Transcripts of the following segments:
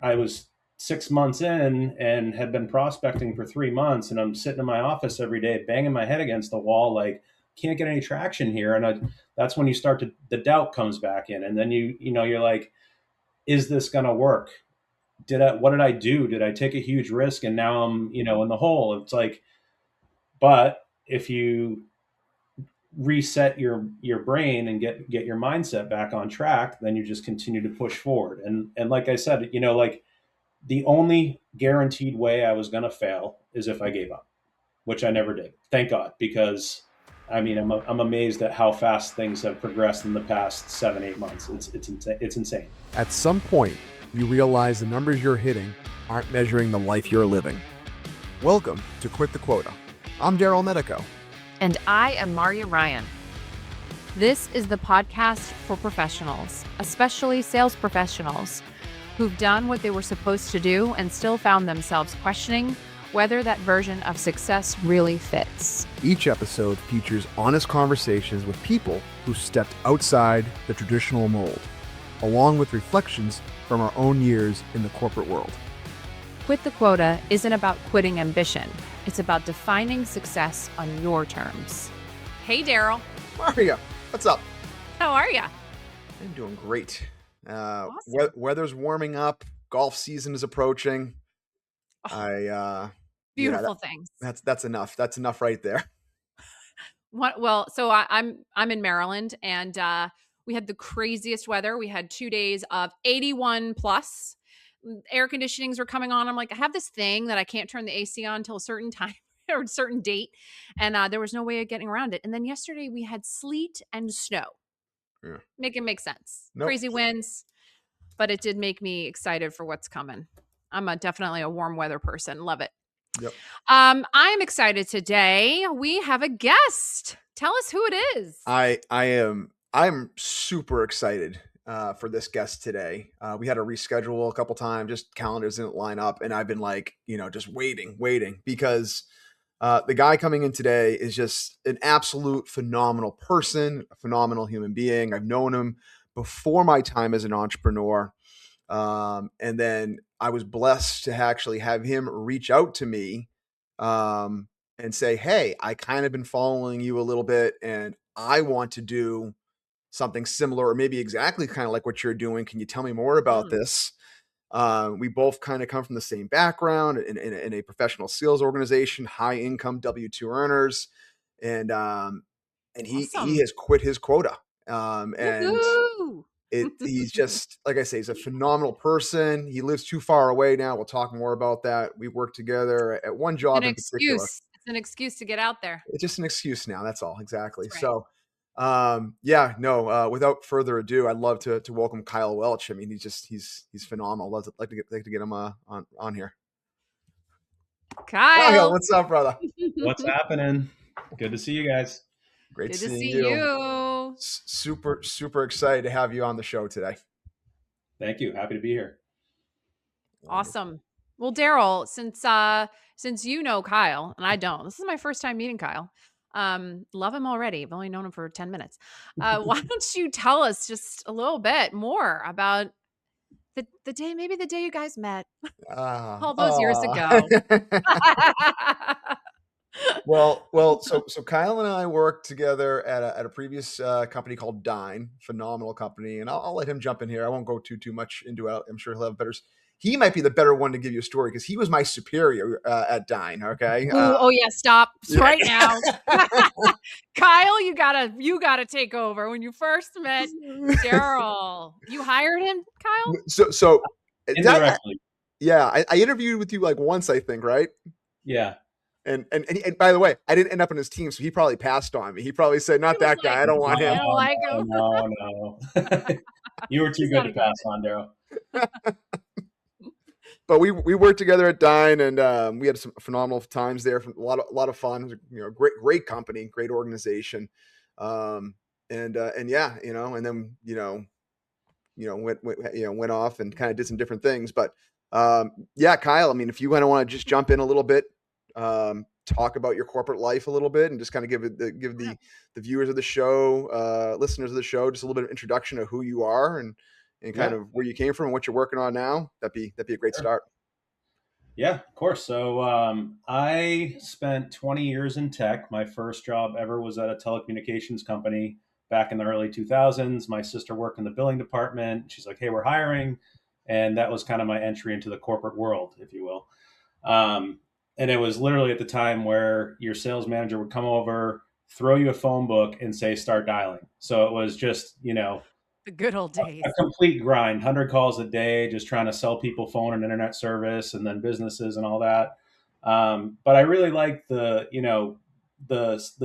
I was 6 months in and had been prospecting for 3 months, and I'm sitting in my office every day, banging my head against the wall, like can't get any traction here. That's when you start to the doubt comes back in, and then you're like, is this going to work? What did I do? Did I take a huge risk and now I'm in the hole? It's like, but if you reset your brain and get your mindset back on track, then you just continue to push forward. And like I said, like the only guaranteed way I was going to fail is if I gave up, which I never did. Thank God, because I mean, I'm amazed at how fast things have progressed in the past 7, 8 months. It's insane. At some point, you realize the numbers you're hitting aren't measuring the life you're living. Welcome to Quit the Quota. I'm Darryl Miedico. And I am Marya Ryan. This is the podcast for professionals, especially sales professionals, who've done what they were supposed to do and still found themselves questioning whether that version of success really fits. Each episode features honest conversations with people who stepped outside the traditional mold, along with reflections from our own years in the corporate world. Quit the Quota isn't about quitting ambition. It's about defining success on your terms. Hey, Darryl. Marya, what's up? How are you? I'm doing great. Awesome. Weather's warming up. Golf season is approaching. Beautiful things. That's enough. That's enough right there. Well, so I'm in Maryland, and we had the craziest weather. We had 2 days of 81 plus. Air conditionings were coming on. I'm like, I have this thing that I can't turn the AC on until a certain time or a certain date, and there was no way of getting around it. And then yesterday we had sleet and snow. Yeah. Make it make sense. Nope. Crazy winds, but it did make me excited for what's coming. I'm definitely a warm weather person. Love it. Yep. I'm excited today. We have a guest. Tell us who it is. I'm super excited for this guest today. We had to reschedule a couple times, just calendars didn't line up, and I've been like, just waiting because the guy coming in today is just an absolute phenomenal person, a phenomenal human being. I've known him before my time as an entrepreneur. And then I was blessed to actually have him reach out to me and say, hey, I kind of been following you a little bit and I want to do something similar or maybe exactly kind of like what you're doing. Can you tell me more about this? We both kind of come from the same background in a professional sales organization, high income W-2 earners. And he has quit his quota. He's just, like I say, he's a phenomenal person. He lives too far away now. We'll talk more about that. We work together at one job in particular. It's an excuse to get out there. It's just an excuse now. That's all. Exactly. That's right. So, without further ado, I'd love to welcome Kyle Welch. I mean, he's phenomenal. I'd like to get him on here. Kyle, what's up, brother? What's happening? Good to see you guys. Great to see you. you. Super excited to have you on the show today. Thank you. Happy to be here. Awesome. Well, Darryl, since you know Kyle and I don't, this is my first time meeting Kyle. Love him already. I've only known him for 10 minutes. Why don't you tell us just a little bit more about the day you guys met all those years ago. Well, so Kyle and I worked together at a previous company called Dine, phenomenal company, and I'll let him jump in here. I won't go too much into it. I'm sure he'll have better. He might be the better one to give you a story because he was my superior at Dine. Okay. Stop right now, Kyle. You gotta take over. When you first met Darryl, you hired him, Kyle. So indirectly. I interviewed with you like once, I think, right? Yeah. And by the way, I didn't end up on his team, so he probably passed on me. He probably said, "Not that guy. I don't want him." I don't like him. No. You were too good to pass on, Darryl. But we worked together at Dine, and we had some phenomenal times there. A lot of fun. Great company, great organization, and then went off and kind of did some different things. But Kyle, I mean, if you want to just jump in a little bit, talk about your corporate life a little bit, and just kind of give the viewers of the show, listeners of the show, just a little bit of introduction of who you are and and kind Yeah. of where you came from and what you're working on now, that'd be a great Sure. start. Yeah, of course. So I spent 20 years in tech. My first job ever was at a telecommunications company back in the early 2000s. My sister worked in the billing department. She's like, "Hey, we're hiring," and that was kind of my entry into the corporate world, if you will. Um, and it was literally at the time where your sales manager would come over, throw you a phone book, and say, "Start dialing." So it was just, The good old a days. complete grind, 100 calls a day, just trying to sell people phone and internet service and then businesses and all that. But I really liked the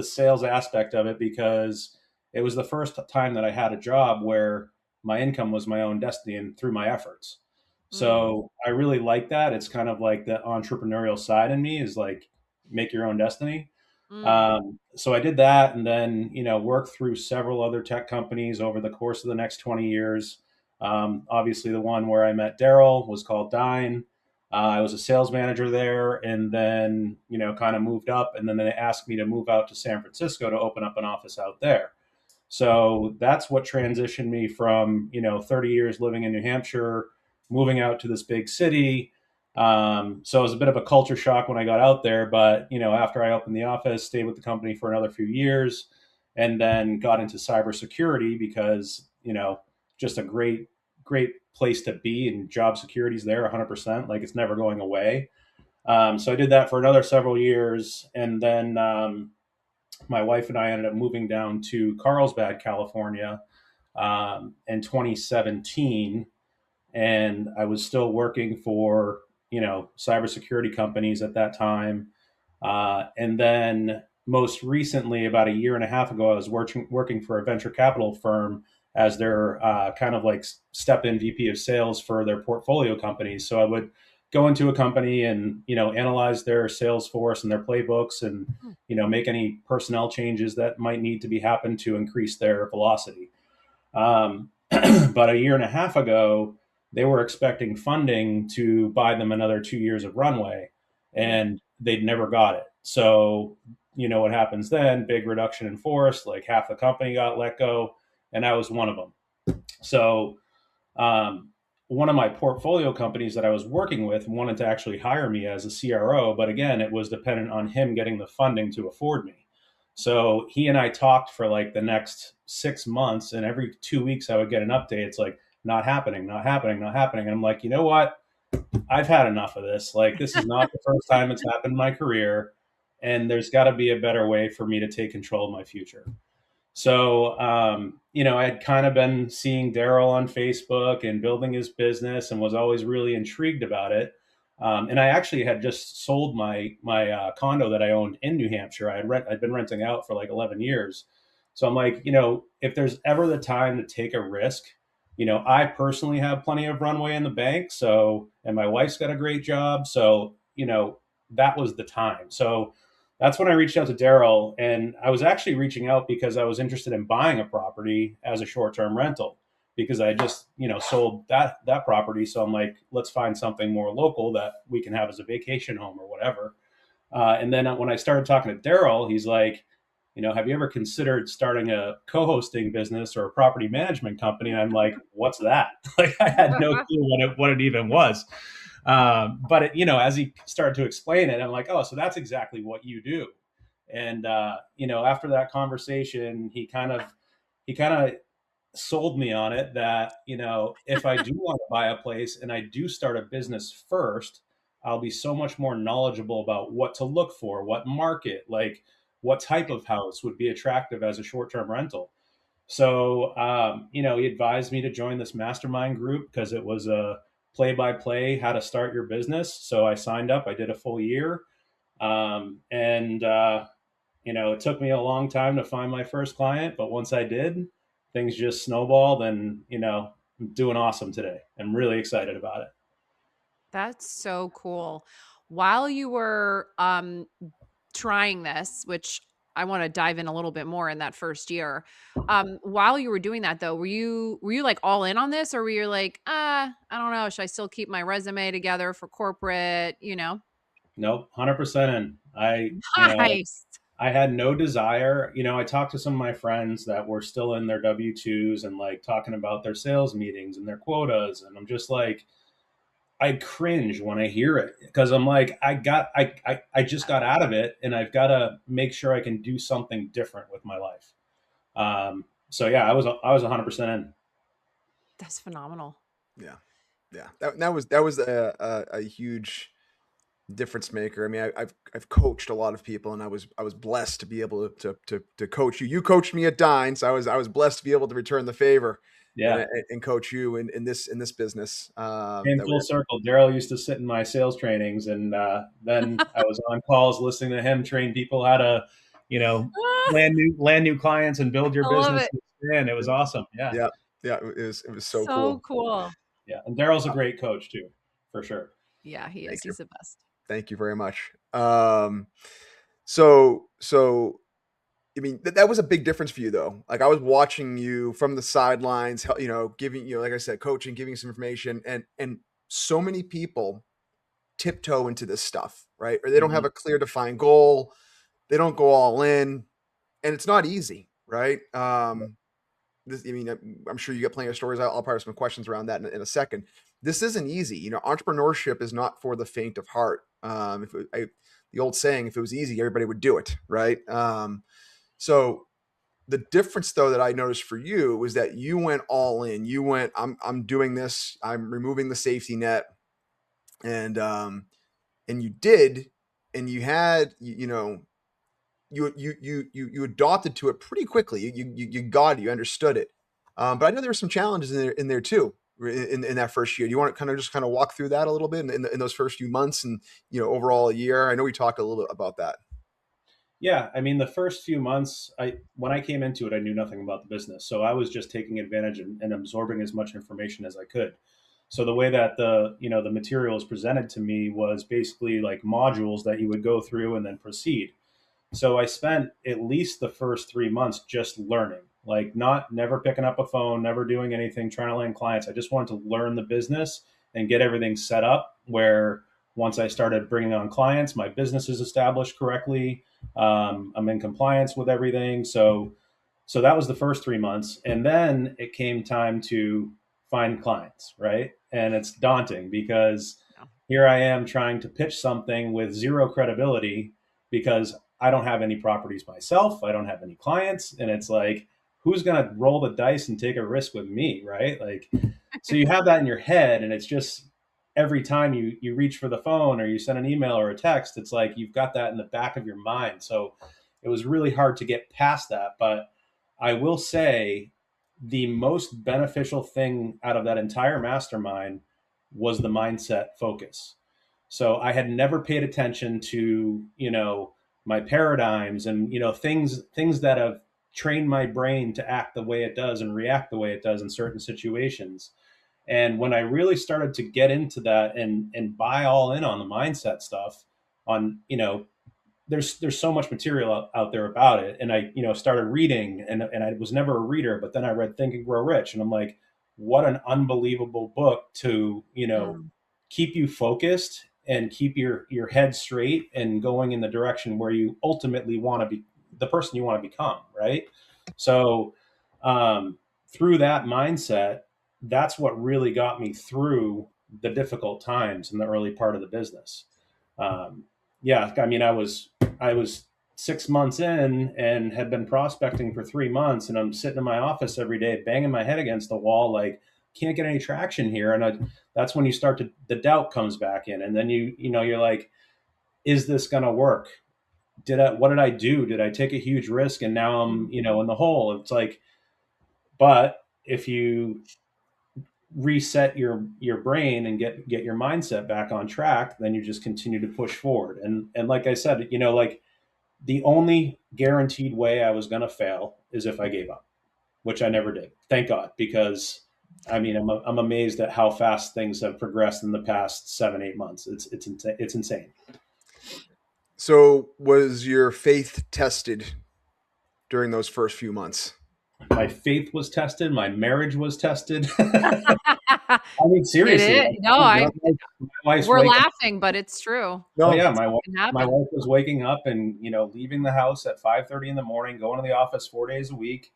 sales aspect of it because it was the first time that I had a job where my income was my own destiny and through my efforts. Mm, So I really like that. It's kind of like the entrepreneurial side in me is like make your own destiny. mm. So I did that and then, worked through several other tech companies over the course of the next 20 years. Obviously, the one where I met Darryl was called Dine. I was a sales manager there and then, kind of moved up. And then they asked me to move out to San Francisco to open up an office out there. So that's what transitioned me from, 30 years living in New Hampshire, moving out to this big city. So it was a bit of a culture shock when I got out there. But, after I opened the office, stayed with the company for another few years, and then got into cybersecurity because, just a great place to be, and job security is there 100%. Like it's never going away. So I did that for another several years. And then my wife and I ended up moving down to Carlsbad, California, in 2017, and I was still working for cybersecurity companies at that time. And then most recently, about a year and a half ago, I was working for a venture capital firm as their kind of like step in VP of sales for their portfolio companies. So I would go into a company and analyze their sales force and their playbooks and Mm. make any personnel changes that might need to be happened to increase their velocity. But a year and a half ago, they were expecting funding to buy them another 2 years of runway, Mm. and they'd never got it. So, what happens then? Big reduction in force, like half the company got let go, and I was one of them. So, um, one of my portfolio companies that I was working with wanted to actually hire me as a CRO, but again, it was dependent on him getting the funding to afford me. So he and I talked for like the next 6 months, and every 2 weeks I would get an update. It's like, not happening, not happening, not happening. And I'm like, you know what? I've had enough of this. Like, this is not the first time it's happened in my career, and there's got to be a better way for me to take control of my future. So, I had kind of been seeing Darryl on Facebook and building his business, and was always really intrigued about it. And I actually had just sold my condo that I owned in New Hampshire. I'd been renting out for like 11 years. So I'm like, if there's ever the time to take a risk, I personally have plenty of runway in the bank. So, and my wife's got a great job. So, that was the time. So that's when I reached out to Darryl, and I was actually reaching out because I was interested in buying a property as a short-term rental because I just sold that property. So I'm like, let's find something more local that we can have as a vacation home or whatever. And then when I started talking to Darryl, he's like, have you ever considered starting a co-hosting business or a property management company? And I'm like, what's that? Like I had no clue what it even was. But as he started to explain it, I'm like, oh, so that's exactly what you do. And after that conversation, he kind of sold me on it that if I do want to buy a place and I do start a business first, I'll be so much more knowledgeable about what to look for, what market, like what type of house would be attractive as a short-term rental. So, he advised me to join this mastermind group because it was a play-by-play how to start your business. So I signed up. I did a full year, and it took me a long time to find my first client, but once I did, things just snowballed, and I'm doing awesome today. I'm really excited about it. That's so cool. While you were trying this, which I want to dive in a little bit more in that first year. While you were doing that though, were you like all in on this, or were you like, I don't know, should I still keep my resume together for corporate, Nope, 100% in. I, Nice. I had no desire. I talked to some of my friends that were still in their W-2s and like talking about their sales meetings and their quotas. And I'm just like, I cringe when I hear it because I'm like, I just got out of it and I've got to make sure I can do something different with my life. So yeah, I was 100% in. That's phenomenal. Yeah. Yeah. That was a huge difference maker. I mean, I've coached a lot of people, and I was blessed to be able to coach you. You coached me at Dine, so I was blessed to be able to return the favor Yeah. and coach you in this business. Came That full we're circle. Darryl used to sit in my sales trainings, and then I was on calls listening to him train people how to, you know, land new clients and build your I love business. it. And it was awesome. Yeah, yeah, yeah. It was so So cool. cool. yeah. And Daryl's a great coach too, for sure. Yeah, he is. Thank you, He's the best. thank you very much. So I mean, that was a big difference for you, though. Like I was watching you from the sidelines, giving like I said, coaching, giving some information, and so many people tiptoe into this stuff, right? Or they don't have Mhm. a clear defined goal. They don't go all in, and it's not easy, right? I mean, I'm sure you get plenty of stories. I'll probably have some questions around that in a second. This isn't easy. Entrepreneurship is not for the faint of heart. The old saying, if it was easy, everybody would do it, right? So the difference, though, that I noticed for you was that you went all in. You went, I'm doing this. I'm removing the safety net, and you did, and you had, you adopted to it pretty quickly. You got it. You understood it. But I know there were some challenges in there too. In that first year, do you want to kind of walk through that a little bit in those first few months and overall a year? I know we talked a little bit about that. Yeah, I mean, the first few months, when I came into it, I knew nothing about the business, so I was just taking advantage and absorbing as much information as I could. So the way that the material was presented to me was basically like modules that you would go through and then proceed. So I spent at least the first 3 months just learning, like not never picking up a phone, never doing anything, trying to land clients. I just wanted to learn the business and get everything set up where once I started bringing on clients, my business is established correctly. I'm in compliance with everything. So that was the first 3 months. And then it came time to find clients, right? And it's daunting because Yeah. here I am trying to pitch something with zero credibility because I don't have any properties myself. I don't have any clients. And it's like, who's going to roll the dice and take a risk with me, right? Like, so you have that in your head, and it's just every time you reach for the phone or you send an email or a text, it's like you've got that in the back of your mind. So it was really hard to get past that. But I will say the most beneficial thing out of that entire mastermind was the mindset focus. So I had never paid attention to, my paradigms and, things that have trained my brain to act the way it does and react the way it does in certain situations. And when I really started to get into that and buy all in on the mindset stuff, on there's so much material out there about it, and I started reading, and I was never a reader, but then I read Think and Grow Rich, and I'm like, what an unbelievable book to Mm. keep you focused and keep your head straight and going in the direction where you ultimately want to be, the person you want to become, right? So through that mindset, that's what really got me through the difficult times in the early part of the business. um, yeah, I mean, I was 6 months in and had been prospecting for 3 months, and I'm sitting in my office every day, banging my head against the wall, like can't get any traction here. And that's when you start to the doubt comes back in, and then you're like, is this going to work? What did I do? Did I take a huge risk and now I'm in the hole? It's like, but if you reset your brain and get your mindset back on track, then you just continue to push forward. And like I said, like the only guaranteed way I was going to fail is if I gave up, which I never did. Thank God, because I mean, I'm amazed at how fast things have progressed in the past 7-8 months. It's insane. So was your faith tested during those first few months? My faith was tested. My marriage was tested. I mean, It seriously. is. No, I My wife's we're waking. laughing, but it's true. Oh No, yeah, It's fucking my happened. wife was waking up and leaving the house at 5:30 in the morning, going to the office 4 days a week,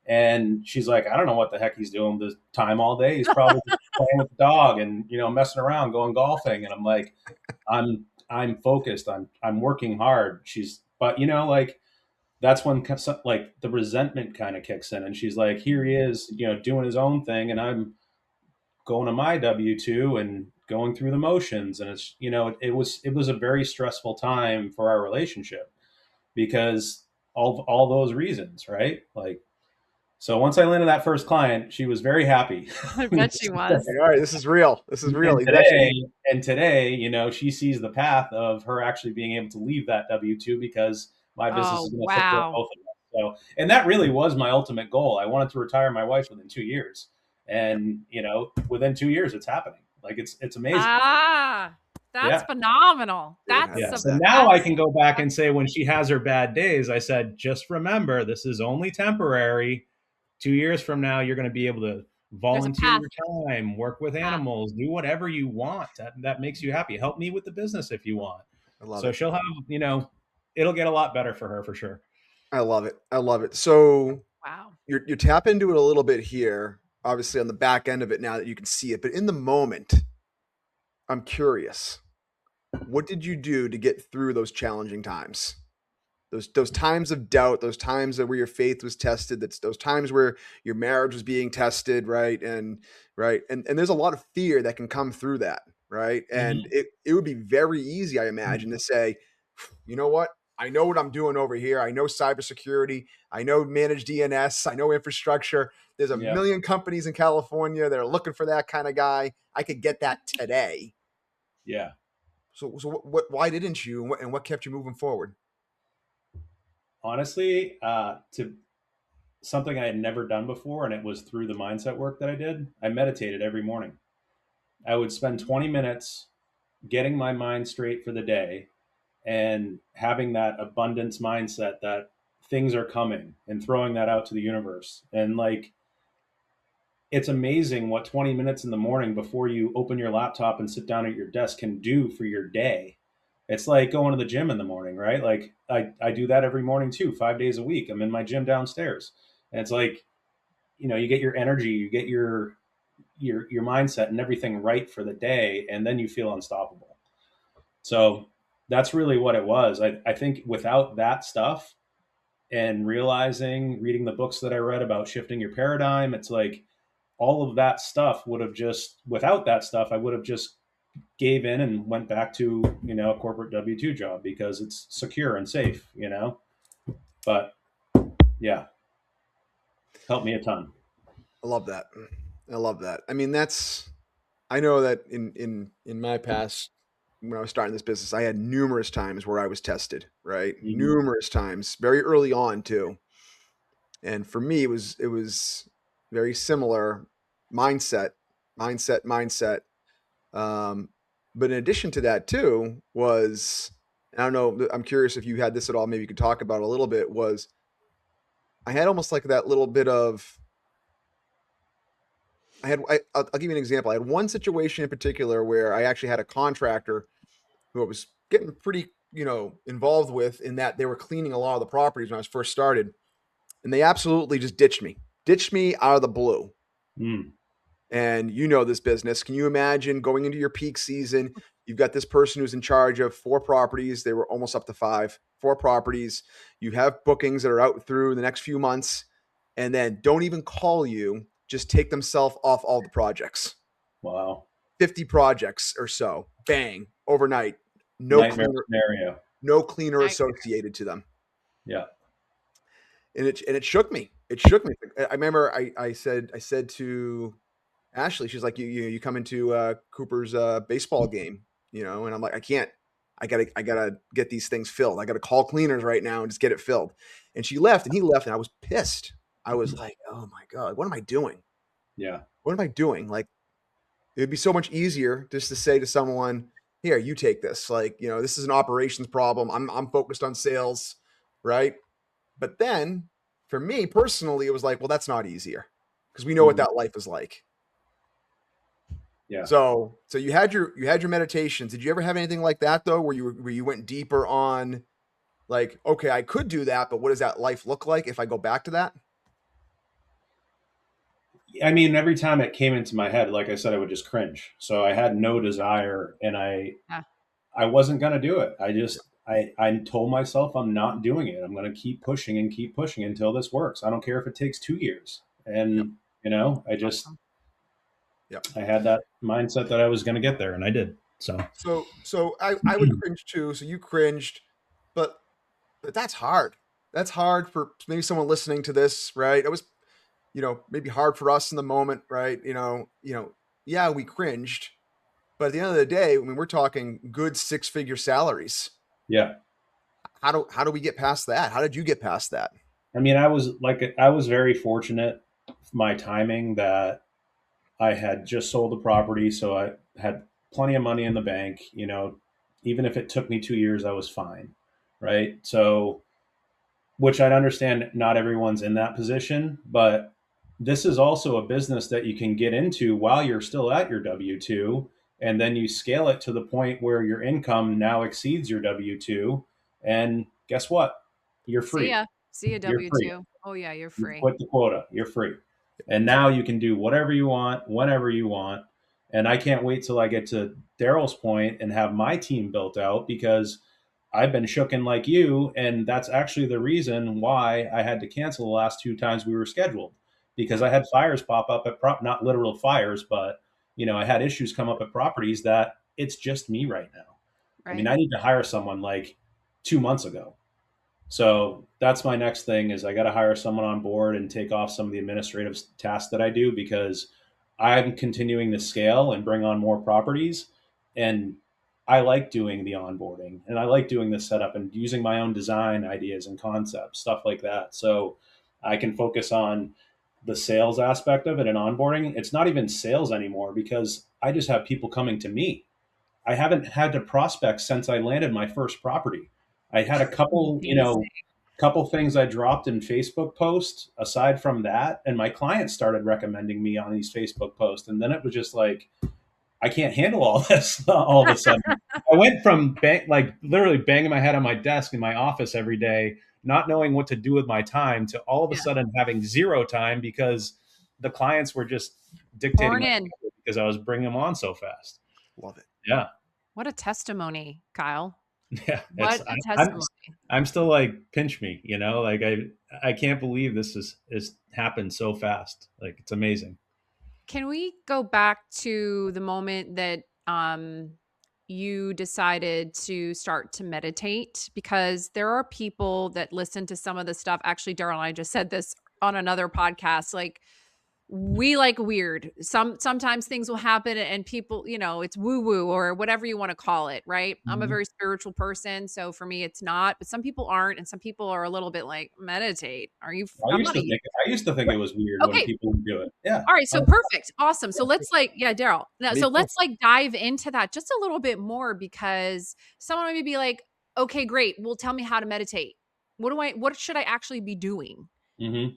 and she's like, I don't know what the heck he's doing this time all day. He's probably just playing with the dog and messing around, going golfing. And I'm like, I'm focused. I'm working hard. But like that's when like the resentment kind of kicks in, and she's like, here he is, doing his own thing, and I'm going to my W-2 and going through the motions. And it's, it was a very stressful time for our relationship because all those reasons, right? Like, so once I landed that first client, she was very happy. I bet she was. all right, this is real. This is real. and He's today, actually, and today, she sees the path of her actually being able to leave that W-2 because my business Oh, is going to support wow. both of us. So, and that really was my ultimate goal. I wanted to retire my wife within 2 years, and within 2 years, it's happening. Like it's amazing. Ah, that's Yeah. phenomenal. Dude, I That's Yeah. love some So that. now I that's can go back and that's say when she has her bad days, I said, just remember, this is only temporary. 2 years from now, you're going to be able to there's a volunteer path. your time, work with Ah, animals, do whatever you want that makes you happy. Help me with the business if you want. I love So it. she'll have, it'll get a lot better for her for sure. I love it. I love it. So wow. you're tapping into it a little bit here, obviously on the back end of it now that you can see it, but in the moment, I'm curious, what did you do to get through those challenging times? Those times of doubt, those times where your faith was tested, that's those times where your marriage was being tested, right? And there's a lot of fear that can come through that, right? And Mm-hmm. it would be very easy, I imagine, to say, you know what? I know what I'm doing over here. I know cybersecurity. I know managed DNS. I know infrastructure. There's a Yeah. million companies in California that are looking for that kind of guy. I could get that today. Yeah. So what? Why didn't you? And what kept you moving forward? Honestly, to something I had never done before, and it was through the mindset work that I did. I meditated every morning. I would spend 20 minutes getting my mind straight for the day and having that abundance mindset that things are coming and throwing that out to the universe. And like, it's amazing what 20 minutes in the morning before you open your laptop and sit down at your desk can do for your day. It's like going to the gym in the morning, right? Like I do that every morning too, 5 days a week. I'm in my gym downstairs. And it's like, you get your energy, you get your mindset and everything right for the day, and then you feel unstoppable. So that's really what it was. I think without that stuff and reading the books that I read about shifting your paradigm, it's like all of that stuff would have just, without that stuff, I would have just gave in and went back to, a corporate W-2 job because it's secure and safe. But yeah, helped me a ton. I love that. I love that. I mean, I know that in my past when I was starting this business, I had numerous times where I was tested, right? Mm-hmm. Numerous times, very early on too. And for me, it was very similar mindset, mindset. Um, but in addition to that too was, I don't know, I'm curious if you had this at all. Maybe you could talk about it a little bit. Was I had almost like that little bit of I'll give you an example. I had one situation in particular where I actually had a contractor who I was getting pretty, involved with in that they were cleaning a lot of the properties when I was first started, and they absolutely just ditched me out of the blue. Mm. And this business. Can you imagine going into your peak season? You've got this person who's in charge of 4 properties. They were almost up to 4 properties. You have bookings that are out through the next few months, and then don't even call you. Just take themselves off all the projects. Wow. 50 projects or so, bang, overnight. No Nightmare cleaner, scenario. no cleaner I, associated to them. Yeah. And it shook me. It shook me. I remember I said to Ashley, she's like, you come into Cooper's baseball game, and I'm like, I can't. I gotta get these things filled. I gotta call cleaners right now and just get it filled. And she left, and he left, and I was pissed. I was like, oh my god, what am I doing? Yeah. What am I doing? Like, it would be so much easier just to say to someone, here, you take this. Like, this is an operations problem. I'm focused on sales, right? But then For me personally, it was like, well, that's not easier because we know what that life is like. Yeah. So you had your meditations. Did you ever have anything like that though, where you went deeper on like, okay, I could do that, but what does that life look like if I go back to that? I mean, every time it came into my head, like I said, I would just cringe. So I had no desire, and Yeah. I wasn't going to do it. I told myself I'm not doing it. I'm going to keep pushing until this works. I don't care if it takes 2 years. Yep. And, I just, Awesome. Yep. I had that mindset that I was going to get there, and I did. So, So I would cringe too. So you cringed, but that's hard. That's hard for maybe someone listening to this, right? It was, maybe hard for us in the moment, right? Yeah, we cringed, but at the end of the day, I mean, we're talking good 6-figure salaries. yeah. How do we get past that? How did you get past that? I mean, I was very fortunate, my timing, that I had just sold the property. So I had plenty of money in the bank, even if it took me 2 years, I was fine. Right. So, which I'd understand not everyone's in that position, but this is also a business that you can get into while you're still at your W 2. And then you scale it to the point where your income now exceeds your W 2. And guess what? You're See free. ya. See ya, You're free. W-2. Oh, yeah, you're You free. quit the quota. You're free. And now you can do whatever you want, whenever you want. And I can't wait till I get to Darryl's point and have my team built out, because I've been shooken like you. And that's actually the reason why I had to cancel the last 2 times we were scheduled, because I had fires pop up at not literal fires, but I had issues come up at properties that it's just me right now. I mean, Right. I need to hire someone like 2 months ago. So that's my next thing, is I got to hire someone on board and take off some of the administrative tasks that I do, because I'm continuing to scale and bring on more properties. And I like doing the onboarding, and I like doing the setup and using my own design ideas and concepts, stuff like that. So I can focus on the sales aspect of it and onboarding. It's not even sales anymore, because I just have people coming to me. I haven't had to prospect since I landed my first property. I had a couple, Amazing. couple things I dropped in Facebook posts aside from that, and my clients started recommending me on these Facebook posts. And then it was just like, I can't handle all this all of a sudden. I went from literally banging my head on my desk in my office every day, not knowing what to do with my time, to all of a Yeah. sudden having zero time, because the clients were just dictating Born my in. schedule because I was bringing them on so fast. Love it. Yeah. What a testimony, Kyle. Yeah. What a testimony. I'm still like, pinch me, like I can't believe this is happened so fast. Like, it's amazing. Can we go back to the moment that you decided to start to meditate? Because there are people that listen to some of the stuff. Actually, Darryl and I just said this on another podcast. Like, we like weird. Sometimes things will happen and people, it's woo woo or whatever you want to call it, right? I'm a Mhm. very spiritual person, so for me it's not, but some people aren't, and some people are a little bit like, meditate. Are you I'm not a I used to think it was weird when Okay. people would do it. Yeah. All right, so perfect. Awesome. So let's Darryl. Me So too. let's dive into that just a little bit more, because someone might be like, okay, great. Well, tell me how to meditate. What should I actually be doing? Hmm.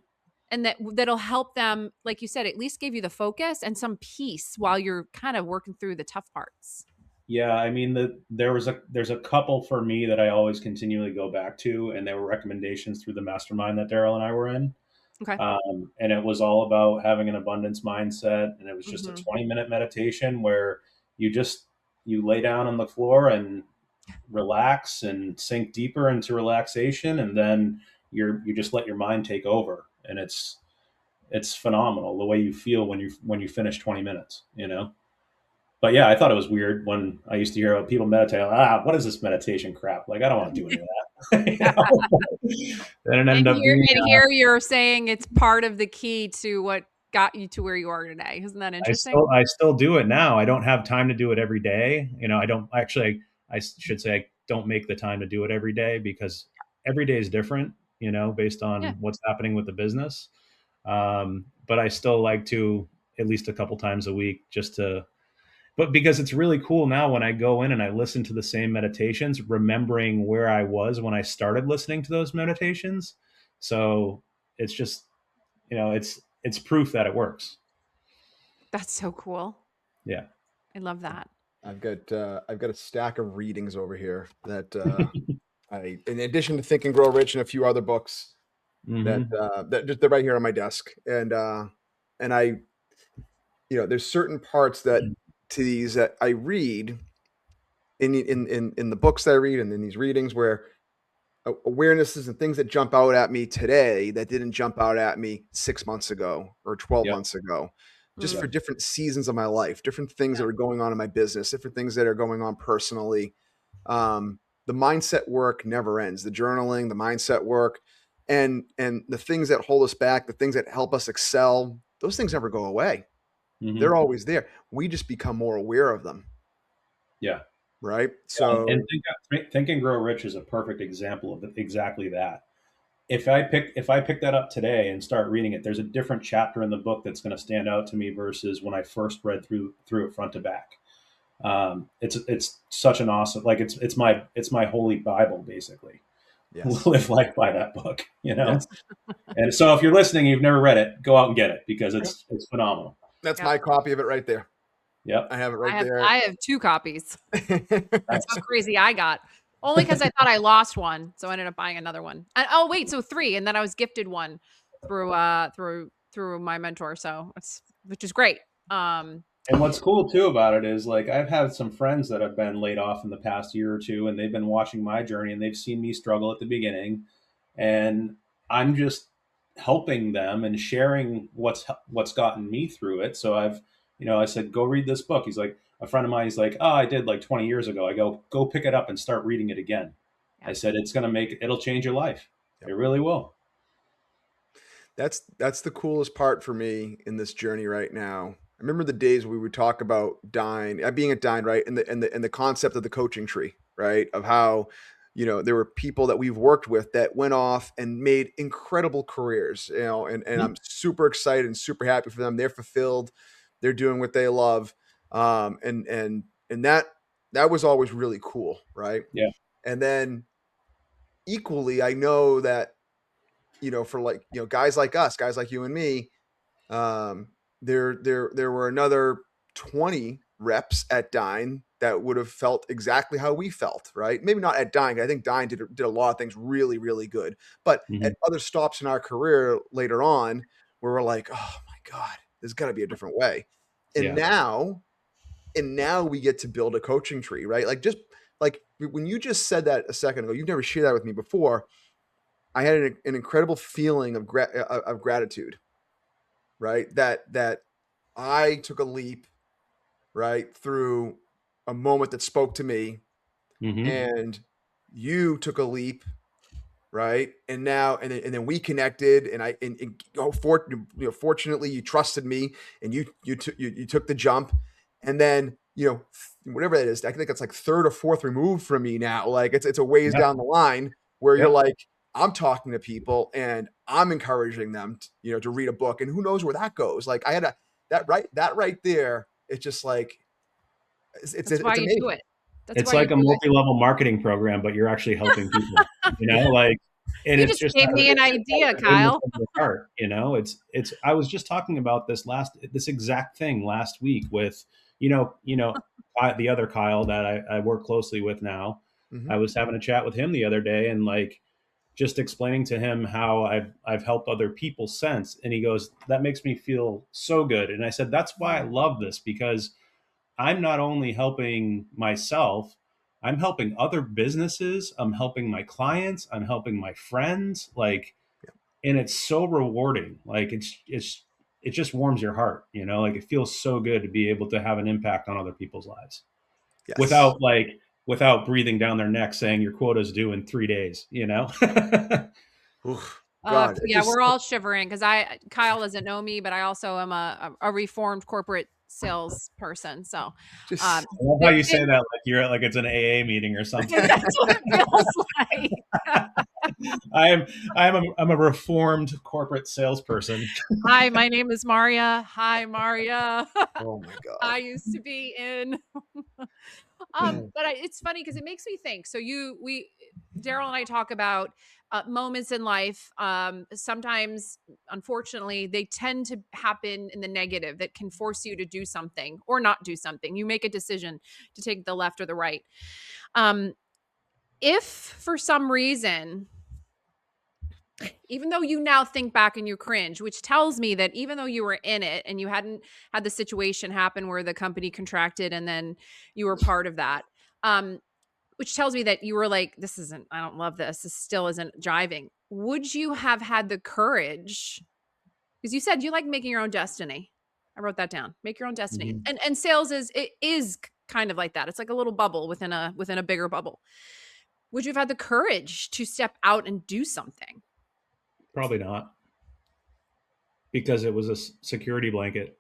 And that'll help them, like you said, at least give you the focus and some peace while you're kind of working through the tough parts. Yeah, I mean, there's a couple for me that I always continually go back to, and there were recommendations through the mastermind that Darryl and I were in. Okay. And it was all about having an abundance mindset, and it was just a Mhm. 20-minute meditation where you lay down on the floor and relax and sink deeper into relaxation, and then you just let your mind take over, and it's phenomenal the way you feel when you finish 20 minutes. But yeah, I thought it was weird when I used to hear people meditate. What is this meditation crap? Like, I don't want to do any of that. Then it ended up being. And here you're saying it's part of the key to what got you to where you are today. Isn't that interesting? I still do it now. I don't have time to do it every day. I don't actually. I should say I don't make the time to do it every day, because every day is different. Based on what's happening with the business. But I still like to, at least a couple times a week, but because it's really cool now when I go in and I listen to the same meditations, remembering where I was when I started listening to those meditations. So it's just, it's proof that it works. That's so cool. Yeah. I love that. I've got a stack of readings over here that in addition to Think and Grow Rich and a few other books that they're right here on my desk. And I, there's certain parts to these that I read in the books that I read and in these readings where awarenesses and things that jump out at me today that didn't jump out at me 6 months ago or 12 months ago, just for different seasons of my life, different things that are going on in my business, different things that are going on personally. The mindset work never ends. The journaling, the mindset work, and the things that hold us back, the things that help us excel, those things never go away. They're always there. We just become more aware of them. Yeah. Right. So, and Think and Grow Rich is a perfect example of exactly that. If I pick that up today and start reading it, there's a different chapter in the book that's going to stand out to me versus when I first read through it front to back. It's such an awesome, like it's my holy Bible, basically. Yes. Live life by that book, Yes. And so if you're listening, you've never read it, go out and get it because it's phenomenal. That's my copy of it right there. Yep. I have it right there. I have 2 copies. That's how crazy I got. Only because I thought I lost one. So I ended up buying another one. And, so 3. And then I was gifted one through my mentor. So which is great. And what's cool too about it is like, I've had some friends that have been laid off in the past year or two, and they've been watching my journey and they've seen me struggle at the beginning. And I'm just helping them and sharing what's gotten me through it. So I said, go read this book. He's like, a friend of mine, he's like, oh, I did like 20 years ago. I go pick it up and start reading it again. Yeah. I said, it'll change your life. Yep. It really will. That's the coolest part for me in this journey right now. I remember the days we would talk about being at Dine, right? And the concept of the coaching tree, right? Of how, there were people that we've worked with that went off and made incredible careers, and I'm super excited and super happy for them. They're fulfilled. They're doing what they love. And that was always really cool. Right. Yeah. And then equally, I know that, for guys like us, guys like you and me, there were another 20 reps at Dine that would have felt exactly how we felt, right? Maybe not at Dine. I think Dine did a lot of things really, really good, but at other stops in our career later on, where we're like, oh my God, there's got to be a different way. And now we get to build a coaching tree, right? Like, just like when you just said that a second ago, you've never shared that with me before. I had an incredible feeling of gratitude, right? That I took a leap, right, through a moment that spoke to me, and you took a leap, right? And now, and then we connected, and fortunately you trusted me, and you took the jump, and then, whatever that is, I think it's like 3rd or 4th removed from me now. Like it's a ways down the line where you're like, I'm talking to people and I'm encouraging them to read a book, and who knows where that goes. Like I had that right there. It's just like, it's why you amazing. do it. It's like a multi-level marketing program, but you're actually helping people, and you it's just gave me an idea, Kyle. I was just talking about this exact thing last week with, the other Kyle that I work closely with now. I was having a chat with him the other day and like just explaining to him how I've helped other people since. And he goes, that makes me feel so good. And I said, that's why I love this, because I'm not only helping myself, I'm helping other businesses. I'm helping my clients. I'm helping my friends. Like, and it's so rewarding. Like it just warms your heart, like it feels so good to be able to have an impact on other people's lives without breathing down their neck saying your quota is due in 3 days, Oof, God, we're all shivering because Kyle doesn't know me, but I also am a reformed corporate sales person. So I love how you say that like you're at, like it's an AA meeting or something. That's what it feels like. I'm a reformed corporate salesperson. Hi, my name is Marya. Hi, Marya. Oh my God. I used to be in. It's funny because it makes me think. So Darryl and I talk about moments in life. Sometimes, unfortunately, they tend to happen in the negative that can force you to do something or not do something. You make a decision to take the left or the right. If for some reason, even though you now think back and you cringe, which tells me that even though you were in it and you hadn't had the situation happen where the company contracted and then you were part of that, which tells me that you were like, I don't love this. This still isn't jiving. Would you have had the courage? Because you said you like making your own destiny. I wrote that down. Make your own destiny. Mhm. And sales is kind of like that. It's like a little bubble within a bigger bubble. Would you have had the courage to step out and do something? Probably not, because it was a security blanket.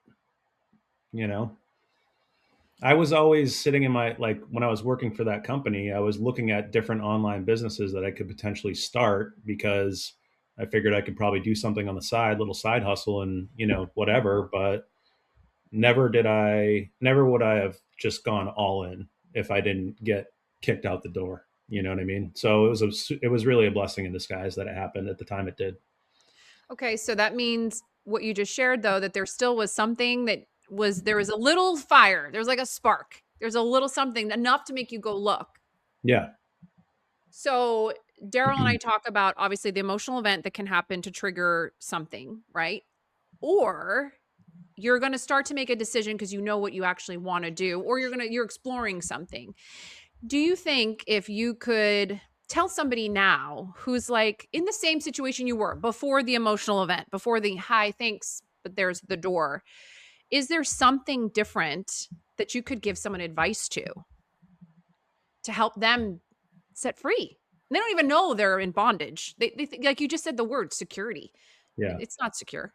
I was always sitting in like when I was working for that company, I was looking at different online businesses that I could potentially start because I figured I could probably do something on the side, little side hustle and, whatever. But never would I have just gone all in if I didn't get kicked out the door. You know what I mean? So it was really a blessing in disguise that it happened at the time it did. Okay, so that means what you just shared, though, that there still was something there was a little fire. There's like a spark. There's a little something enough to make you go look. Yeah. So Darryl and I talk about obviously the emotional event that can happen to trigger something, right? Or you're going to start to make a decision because you know what you actually want to do, or you're exploring something. Do you think if you could tell somebody now who's like in the same situation you were before the emotional event, before the hi, thanks, but there's the door, is there something different that you could give someone advice to help them set free? They don't even know they're in bondage. They think, like you just said the word security. Yeah. It's not secure.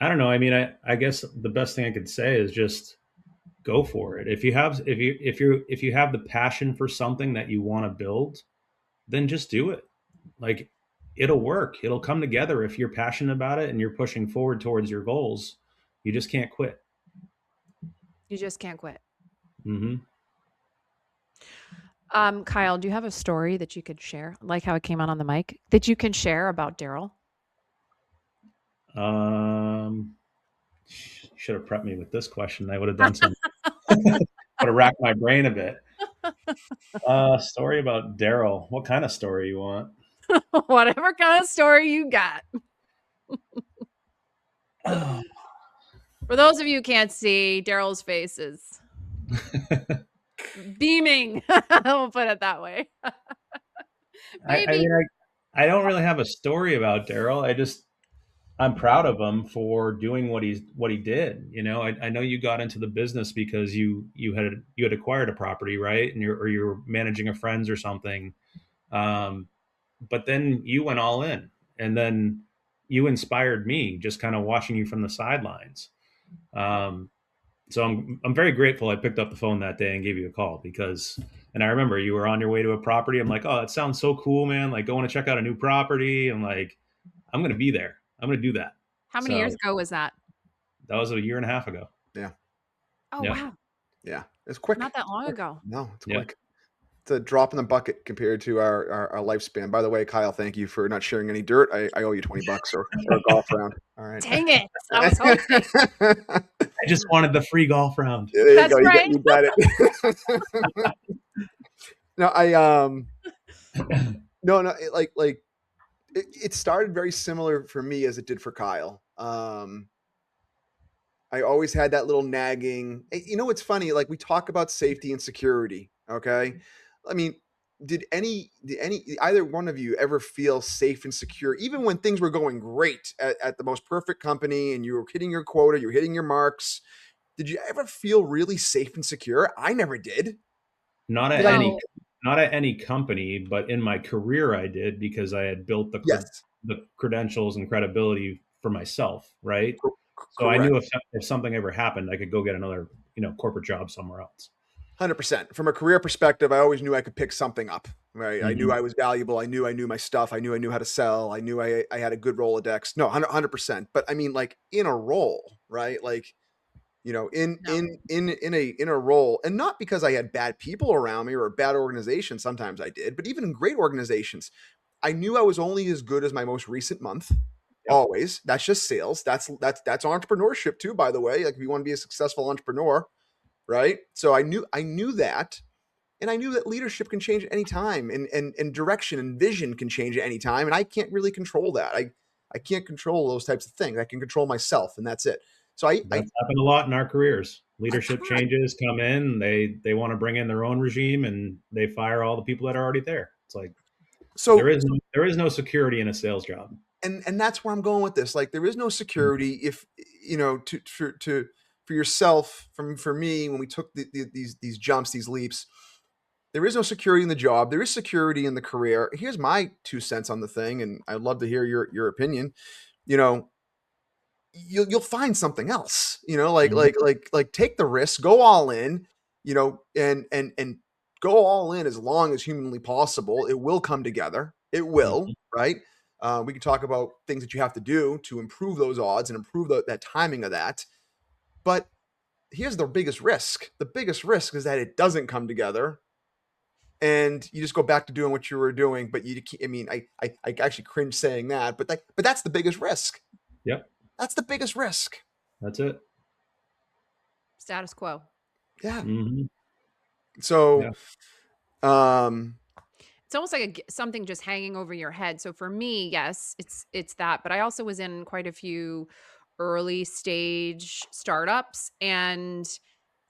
I don't know. I mean, I guess the best thing I could say is just go for it. If you have the passion for something that you want to build, then just do it. Like, it'll work. It'll come together if you're passionate about it and you're pushing forward towards your goals. You just can't quit. You just can't quit. Mm-hmm. Kyle, do you have a story that you could share, like how it came out on the mic, that you can share about Darryl? Should have prepped me with this question. I would have done some. Would have racked my brain a bit. Story about Darryl. What kind of story you want? Whatever kind of story you got. For those of you who can't see, Darryl's face is beaming. We'll put it that way. I don't really have a story about Darryl. I'm proud of him for doing what he did. I know you got into the business because you had acquired a property, right? And you're managing a friend's or something. But then you went all in, and then you inspired me just kind of watching you from the sidelines. So I'm very grateful I picked up the phone that day and gave you a call and I remember you were on your way to a property. I'm like, oh, that sounds so cool, man. Like, going to check out a new property. I'm like, I'm going to be there. I'm going to do that. How many years ago was that? That was a year and a half ago. Yeah. Oh, Yeah. wow. Yeah. It's quick. Not that long ago. No, it's Yeah. quick. It's a drop in the bucket compared to our lifespan. By the way, Kyle, thank you for not sharing any dirt. I owe you $20 or a golf round. All right. Dang it. I was hoping. I just wanted the free golf round. There you That's go. right. You got it. No, it started very similar for me as it did for Kyle. I always had that little nagging. It's funny. Like, we talk about safety and security. Okay. I mean, did either one of you ever feel safe and secure, even when things were going great at the most perfect company and you were hitting your quota, you're hitting your marks? Did you ever feel really safe and secure? I never did. Not at any company, but in my career I did, because I had built the credentials and credibility for myself, right? So I knew if something ever happened, I could go get another, corporate job somewhere else. 100%. From a career perspective, I always knew I could pick something up, right? Mm-hmm. I knew I was valuable. I knew my stuff. I knew how to sell. I knew I had a good Rolodex. No, 100%. But I mean, like, in a role, right? Like, you know, in No. in a role, and not because I had bad people around me or a bad organization. Sometimes I did, but even in great organizations, I knew I was only as good as my most recent month. Yep. Always. That's just sales. That's entrepreneurship too, by the way. Like if you want to be a successful entrepreneur, right? So I knew that. And I knew that leadership can change at any time, and direction and vision can change at any time. And I can't really control that. I can't control those types of things. I can control myself, and that's it. So That's happened a lot in our careers. a Leadership ton. changes come in, they want to bring in their own regime, and they fire all the people that are already there. It's like So there is no security in a sales job. and that's where I'm going with this. Like there is no security if you know to for yourself. For me, when we took these jumps, these leaps, there is no security in the job. There is security in the career. Here's my 2 cents on the thing, and I'd love to hear your opinion. You know, you'll find something else. You know, like take the risk, go all in. You know, and go all in as long as humanly possible. It will come together. It will, right? We can talk about things that you have to do to improve those odds and improve that timing of that. But here's the biggest risk. The biggest risk is that it doesn't come together and you just go back to doing what you were doing. But I mean, I actually cringe saying that, but that's the biggest risk. Yep. That's the biggest risk. That's it. Status quo. Yeah. Mm-hmm. So, Yeah. It's almost like something just hanging over your head. So for me, yes, it's that. But I also was in quite a few early stage startups, and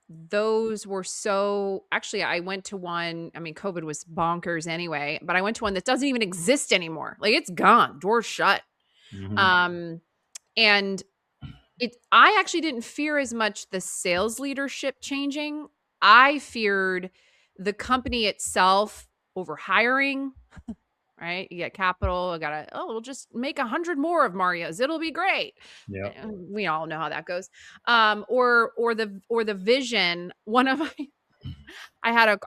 those were so actually I went to one, I mean, COVID was bonkers anyway, but I went to one that doesn't even exist anymore. Like it's gone, doors shut. Mm-hmm. And I actually didn't fear as much the sales leadership changing. I feared the company itself over hiring, right? You get capital, we'll just make 100 more of Marya's. It'll be great. Yeah. We all know how that goes. Or the vision. One of my I had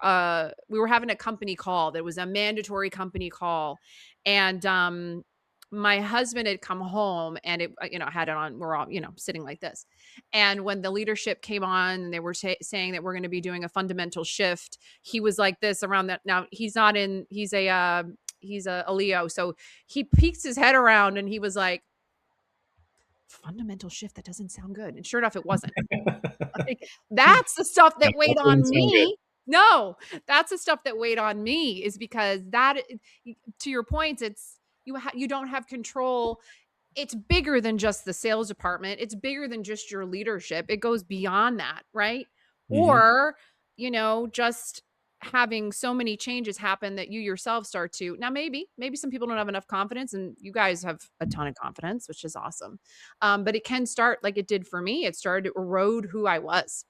we were having a company call that was a mandatory company call, and my husband had come home and it had it on, we're all sitting like this, and when the leadership came on and they were saying that we're going to be doing a fundamental shift, he was like this around that. Now he's a Leo, so he peeks his head around and he was like, fundamental shift, that doesn't sound good. And sure enough, it wasn't. Like, that's the stuff that weighed on me. No, that's the stuff that weighed on me, is because that, to your points, it's you don't have control. It's bigger than just the sales department. It's bigger than just your leadership. It goes beyond that, right? Mm-hmm. Or, just having so many changes happen that you yourself start to, now maybe some people don't have enough confidence, and you guys have a ton of confidence, which is awesome. But it can start like it did for me. It started to erode who I was.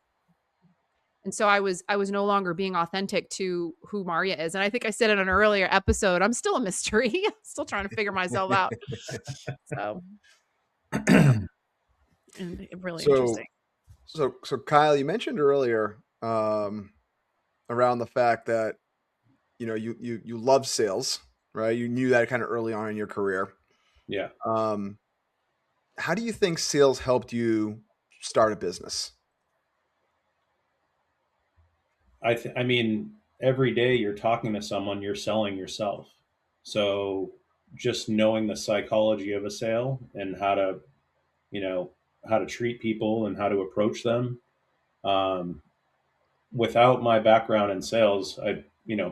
And so I was no longer being authentic to who Marya is. And I think I said in an earlier episode, I'm still a mystery. I'm still trying to figure myself out. So and really interesting. So Kyle, you mentioned earlier around the fact that you love sales, right? You knew that kind of early on in your career. Yeah. How do you think sales helped you start a business? I mean, every day you're talking to someone, you're selling yourself. So just knowing the psychology of a sale and how to treat people and how to approach them. Without my background in sales, I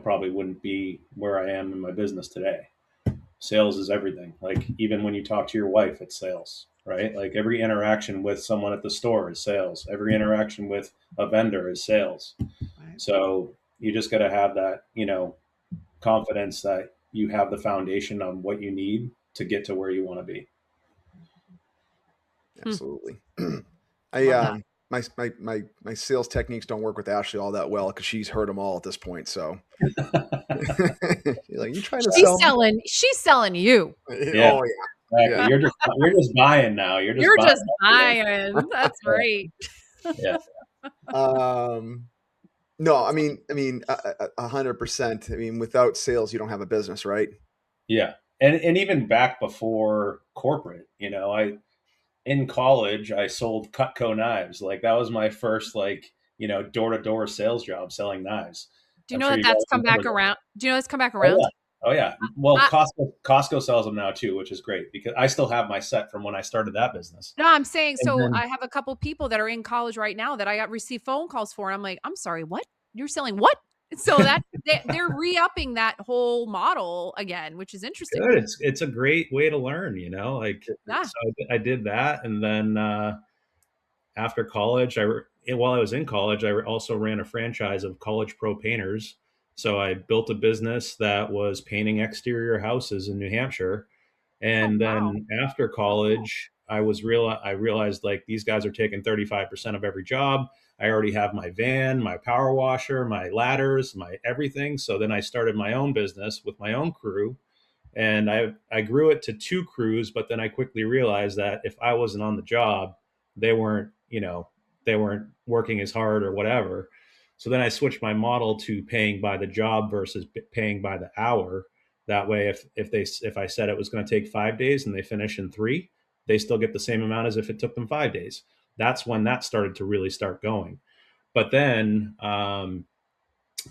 probably wouldn't be where I am in my business today. Sales is everything. Like even when you talk to your wife, it's sales, right? Like every interaction with someone at the store is sales. Every interaction with a vendor is sales. Right. So you just got to have that, confidence that you have the foundation on what you need to get to where you want to be. Absolutely. My sales techniques don't work with Ashley all that well because she's heard them all at this point. So like, you trying to sell me? She's selling you. Yeah. Oh yeah. Exactly. Yeah. You're just buying now. You're just buying. That's right. Yeah. No, I mean, 100%. I mean, without sales, you don't have a business, right? Yeah. And even back before corporate, in college, I sold Cutco knives. Like that was my first, like, door to door sales job selling knives. Do you I'm know sure that you guys that's come remember back that. around? Do you know that's come back Oh around? yeah. Oh yeah. Well, I, Costco sells them now too, which is great because I still have my set from when I started that business. no, I'm saying, And so then I have a couple people that are in college right now that I got receive phone calls for. And I'm like, I'm sorry, what? You're selling what? So that they're re-upping that whole model again, which is interesting. good. It's a great way to learn, like Yeah. so I did that, and then after college, while I was in college, I also ran a franchise of college pro painters. So I built a business that was painting exterior houses in New Hampshire. Oh, And wow. then after So cool. college, I realized like these guys are taking 35% of every job. I already have my van, my power washer, my ladders, my everything. So then I started my own business with my own crew, and I grew it to two crews, but then I quickly realized that if I wasn't on the job, they weren't, they weren't working as hard or whatever. So then I switched my model to paying by the job versus paying by the hour. That way, if I said it was going to take 5 days and they finish in three, they still get the same amount as if it took them 5 days. That's when that started to really start going. But then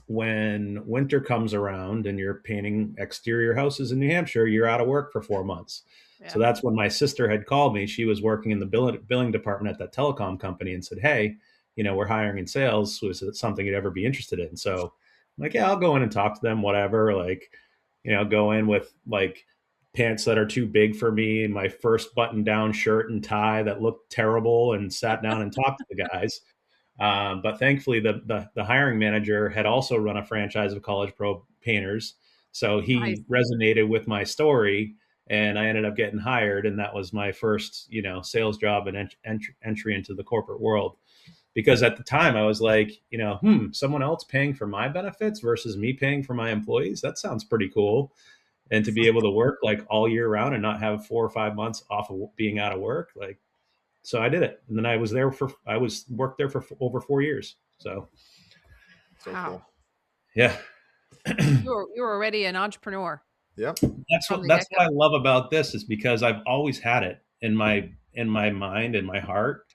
when winter comes around and you're painting exterior houses in New Hampshire, you're out of work for 4 months. So Yeah. that's when my sister had called me. She was working in the billing department at that telecom company and said, "Hey, we're hiring in sales. Was it something you'd ever be interested in?" So I'm like, "Yeah, I'll go in and talk to them, whatever." Like, go in with like pants that are too big for me and my first button down shirt and tie that looked terrible, and sat down and talked to the guys. But thankfully, the hiring manager had also run a franchise of college pro painters, so Nice. he resonated with my story, and I ended up getting hired, and that was my first, sales job and entry into the corporate world. Because at the time, I was like, someone else paying for my benefits versus me paying for my employees. That sounds pretty cool. And to be able to work like all year round and not have 4 or 5 months off of being out of work, like, so I did it, and then I was worked there for over 4 years. So So Wow. cool. yeah, You're already an entrepreneur Yep. from the that's what get-go. I love about this, is because I've always had it in my mind, in my heart.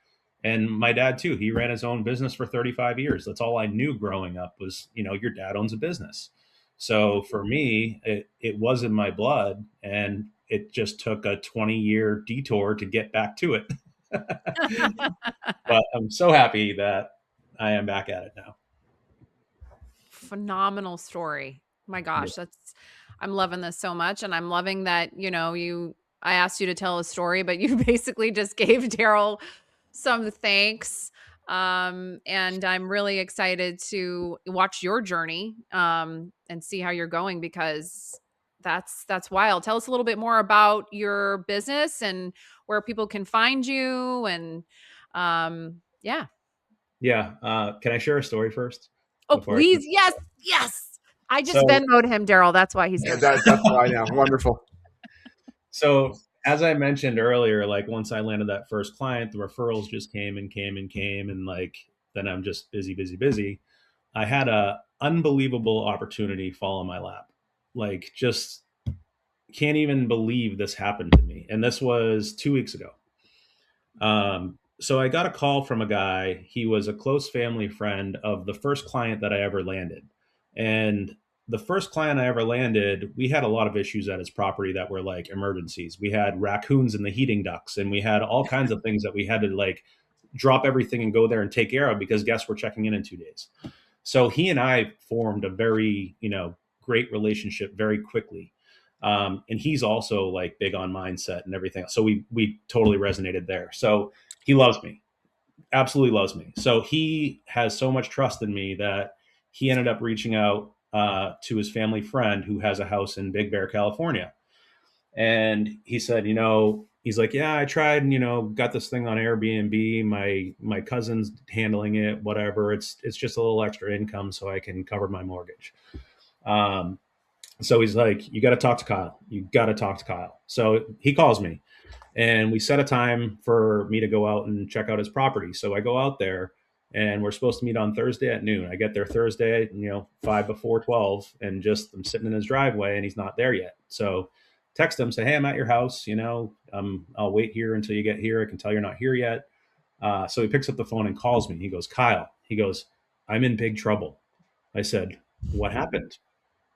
And my dad too. He ran his own business for 35 years. That's all I knew growing up was, your dad owns a business. So for me, it was in my blood, and it just took a 20-year detour to get back to it. But I'm so happy that I am back at it now. Phenomenal story. My Yeah. gosh, I'm loving this so much, and I'm loving that, I asked you to tell a story, but you basically just gave Darryl some thanks. And I'm really excited to watch your journey, and see how you're going, because that's wild. Tell us a little bit more about your business and where people can find you, and yeah. Yeah. Can I share a story first Oh, before I? please. Yes. Yes. I just So, Venmoed him, Darryl. That's why he's doing it. That's why now. Wonderful. so as I mentioned earlier, like once I landed that first client, the referrals just came and came and came, and like then I'm just busy, busy, busy. I had a unbelievable opportunity fall in my lap. Like, just can't even believe this happened to me. And this was 2 weeks ago. So I got a call from a guy. He was a close family friend of the first client that I ever landed. And the first client I ever landed, we had a lot of issues at his property that were like emergencies. We had raccoons in the heating ducts, and we had all kinds of things that we had to like drop everything and go there and take care of because guests were checking in 2 days. So he and I formed a very, great relationship very quickly. And he's also like big on mindset and everything. So we totally resonated there. So he loves me, absolutely loves me. So he has so much trust in me that he ended up reaching out to his family friend who has a house in Big Bear, California. And he said, he's like, yeah, I tried, and got this thing on Airbnb. My cousin's handling it, whatever. It's just a little extra income so I can cover my mortgage. Um, so he's like, you got to talk to Kyle. You got to talk to Kyle. So he calls me, and we set a time for me to go out and check out his property. So I go out there, and we're supposed to meet on Thursday at noon. I get there Thursday, 5 before 12, and just I'm sitting in his driveway, and he's not there yet. So text him, say, hey, I'm at your house. I'll wait here until you get here. I can tell you're not here yet. So he picks up the phone and calls me. He goes, Kyle, he goes, I'm in big trouble. I said, what happened?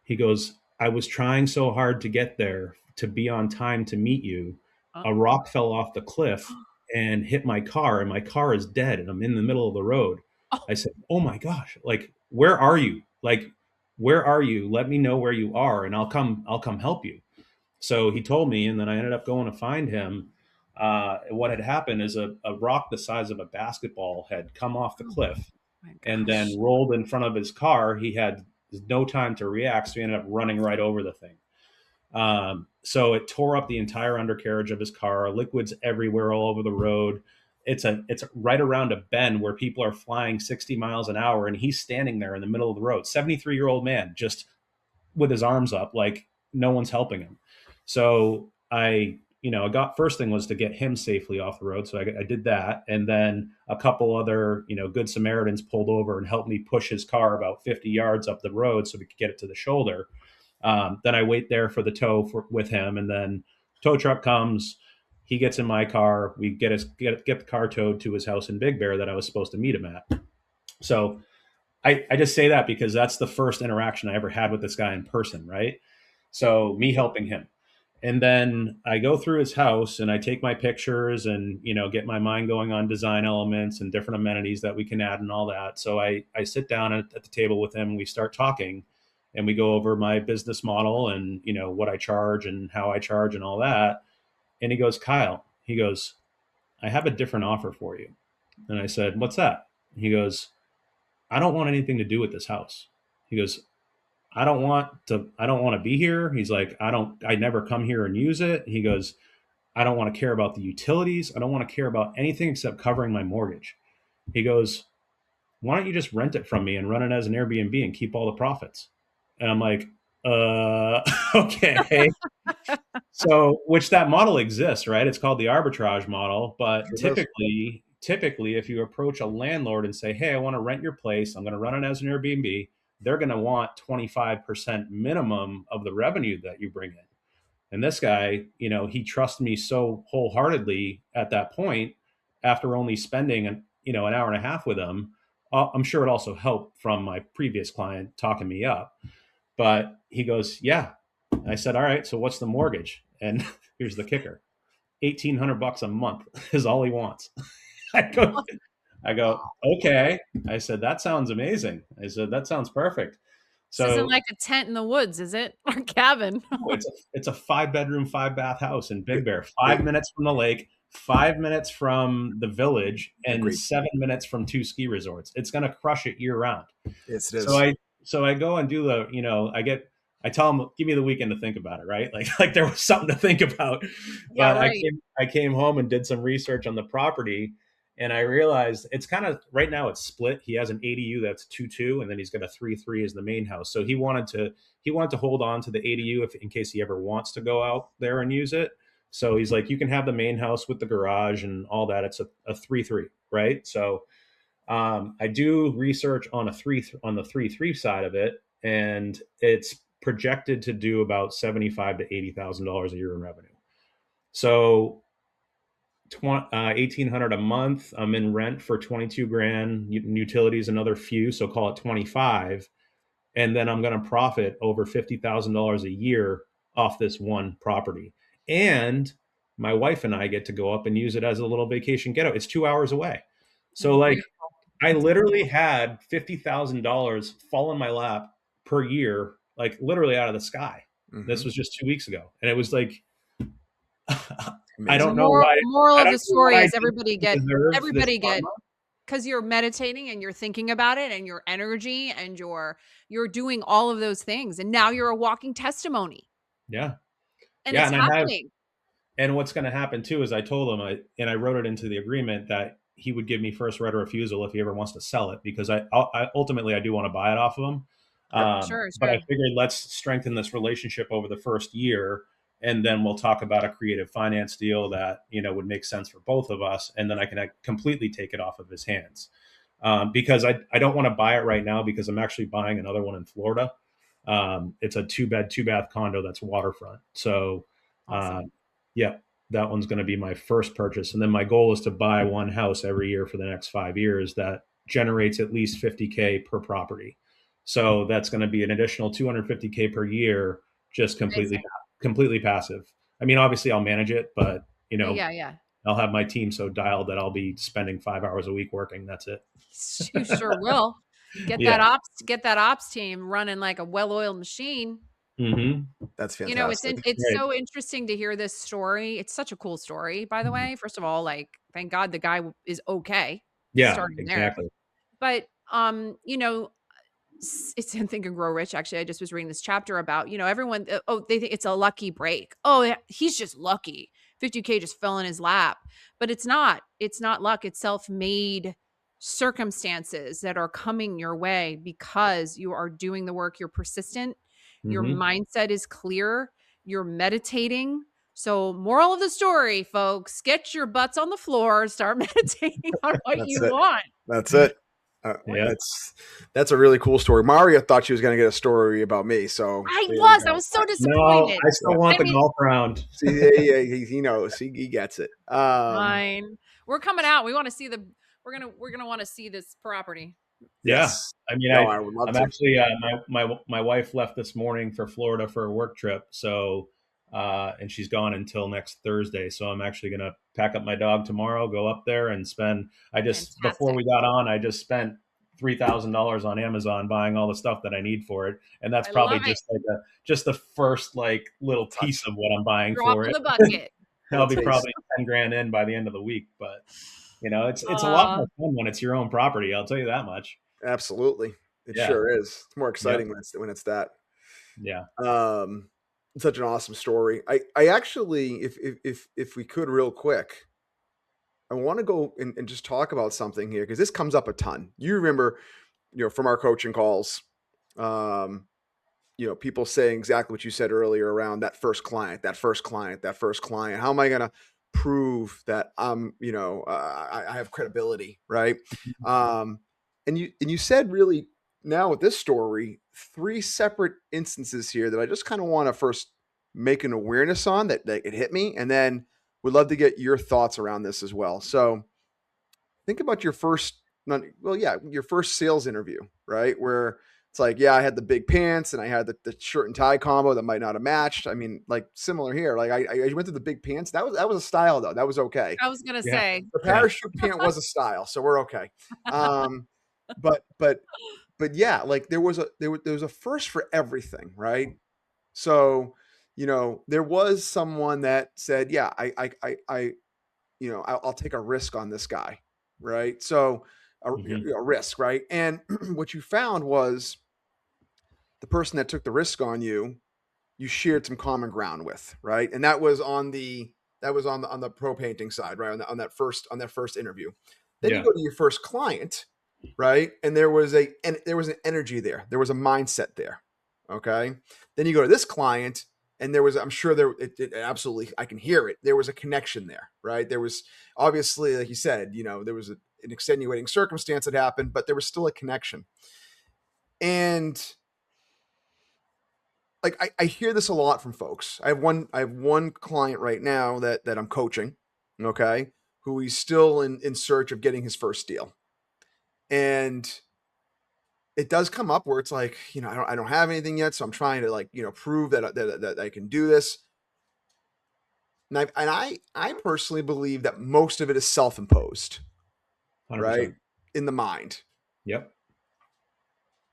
He goes, I was trying so hard to get there to be on time to meet you. A rock fell off the cliff and hit my car, and my car is dead, and I'm in the middle of the road. I said, oh my gosh, like, where are you? Like, where are you? Let me know where you are, and I'll come help you. So he told me, and then I ended up going to find him. What had happened is a rock the size of a basketball had come off the cliff and then rolled in front of his car. He had no time to react, so he ended up running right over the thing. So it tore up the entire undercarriage of his car, liquids everywhere all over the road. It's right around a bend where people are flying 60 miles an hour, and he's standing there in the middle of the road, 73-year-old man, just with his arms up, like no one's helping him. So I got, first thing was to get him safely off the road. So I did that. And then a couple other, good Samaritans pulled over and helped me push his car about 50 yards up the road so we could get it to the shoulder. Then I wait there for the tow with him. And then tow truck comes, he gets in my car. We get the car towed to his house in Big Bear that I was supposed to meet him at. So I just say that because that's the first interaction I ever had with this guy in person, right? So me helping him. And then I go through his house and I take my pictures and, get my mind going on design elements and different amenities that we can add and all that. So I sit down at the table with him and we start talking and we go over my business model and, what I charge and how I charge and all that. And he goes, Kyle, he goes, I have a different offer for you. And I said, what's that? He goes, I don't want anything to do with this house. He goes, I don't want to be here. He's like, I never come here and use it. He goes, I don't want to care about the utilities. I don't want to care about anything except covering my mortgage. He goes, why don't you just rent it from me and run it as an Airbnb and keep all the profits? And I'm like, okay. So, which that model exists, right? It's called the arbitrage model, but typically, if you approach a landlord and say, hey, I want to rent your place, I'm going to run it as an Airbnb, they're going to want 25% minimum of the revenue that you bring in. And this guy, he trusts me so wholeheartedly at that point after only spending an hour and a half with him. I'm sure it also helped from my previous client talking me up. But he goes, yeah. I said, all right, so what's the mortgage? And here's the kicker. $1,800 a month is all he wants. I go, okay. I said, that sounds amazing. I said, that sounds perfect. So this isn't like a tent in the woods, is it? Or a cabin? It's a 5-bedroom, 5-bath house in Big Bear, 5 minutes from the lake, 5 minutes from the village, and 7 minutes from 2 ski resorts. It's going to crush it year round. Yes, it is. So I go and do I tell them, give me the weekend to think about it, right? Like there was something to think about. Yeah, but right. I came home and did some research on the property, and I realized it's kind of, right now it's split. He has an ADU that's 2-2, and then he's got a 3-3 as the main house. So he wanted to hold on to the ADU in case he ever wants to go out there and use it. So he's like, you can have the main house with the garage and all that. It's a 3-3, right? So I do research on the 3-3 side of it, and it's projected to do about $75,000 to $80,000 a year in revenue. So $1,800 a month. I'm in rent for 22 grand, utilities another few, so call it 25. And then I'm going to profit over $50,000 a year off this one property. And my wife and I get to go up and use it as a little vacation getaway. It's 2 hours away. So I literally had $50,000 fall in my lap per year, like literally out of the sky. Mm-hmm. This was just 2 weeks ago. And it was like, I don't know why. Moral of the story is everybody get, because you're meditating and you're thinking about it and your energy and you're doing all of those things. And now you're a walking testimony. Yeah. And it's happening. And what's going to happen too is I told him, I wrote it into the agreement that he would give me first right of refusal if he ever wants to sell it, because I ultimately I do want to buy it off of him. Sure. But I figured let's strengthen this relationship over the first year, and then we'll talk about a creative finance deal that would make sense for both of us, and then I can completely take it off of his hands, because I don't want to buy it right now because I'm actually buying another one in Florida. It's a 2-bed, 2-bath condo that's waterfront. So Awesome. Yeah, that one's going to be my first purchase. And then my goal is to buy one house every year for the next 5 years that generates at least 50K per property. So that's going to be an additional 250K per year, just Amazing. completely passive. I mean, obviously I'll manage it, but Yeah. I'll have my team so dialed that I'll be spending 5 hours a week working. That's it. You sure will. Yeah. Get that ops team running like a well-oiled machine. Mm-hmm. That's You know, fantastic. it's Right. so interesting to hear this story. It's such a cool story, by the way. First of all, like, thank God the guy is okay. Yeah, Starting there. exactly. But it's in Think and Grow Rich. Actually, I just was reading this chapter about, everyone, they think it's a lucky break. Oh, yeah, he's just lucky. 50K just fell in his lap. But it's not. It's not luck. It's self-made circumstances that are coming your way because you are doing the work. You're persistent. Your Mm-hmm. mindset is clear. You're meditating. So, moral of the story, folks, get your butts on the floor, start meditating on what That's you it. want. That's it. Yeah. That's a really cool story. Marya thought she was going to get a story about me. So there you I go. was so No, disappointed. I still want I the mean, golf round. See, yeah, he knows. He gets it. fine. We're coming out. We want to see we're gonna want to see this property. Yeah. Yes. I mean, No, I would love I'm to. actually, my wife left this morning for Florida for a work trip. So, and she's gone until next Thursday. So I'm actually going to pack up my dog tomorrow, go up there and before Fantastic. we got on, I just spent $3,000 on Amazon buying all the stuff that I need for it. And that's I probably love it. just the first like little piece Touch. of what I'm buying Drop for in it. the bucket. I'll Little be taste. probably 10 grand in by the end of the week, but it's a lot Uh, more fun when it's your own property. I'll tell you that much. Absolutely. It Yeah. sure is. It's more Yep. exciting when it's that. Yeah. It's such an awesome story. I actually, if we could real quick, I want to go and just talk about something here because this comes up a ton. You remember, from our coaching calls, people saying exactly what you said earlier around that first client. How am I going to prove that I have credibility, right? And you said really now with this story, 3 separate instances here that I just kind of want to first make an awareness on that it hit me, and then would love to get your thoughts around this as well. So think about your your first sales interview, right? Where it's like, yeah, I had the big pants and I had the shirt and tie combo that might not have matched. I mean, like similar here. Like I went to the big pants. That was a style though. That was okay. I was gonna Yeah. say. The parachute pant was a style, so we're okay. But yeah, like there was a first for everything, right? So, there was someone that said, yeah, I'll take a risk on this guy, right? So Mhm. a risk, right? And what you found was the person that took the risk on you, you shared some common ground with, right? And that was on the pro painting side, right? On that first interview. Then you Yeah. go to your first client, right? And there was an energy there. There was a mindset there. Okay. Then you go to this client and I'm sure it absolutely, I can hear it. There was a connection there, right? There was obviously, like you said, there was an extenuating circumstance that happened, but there was still a connection. And like, I hear this a lot from folks. I have one client right now that I'm coaching. Okay. Who he's still in search of getting his first deal. And it does come up where it's like, I don't have anything yet. So I'm trying to prove that I can do this. And I personally believe that most of it is self-imposed, 100%. right? In the mind. Yep.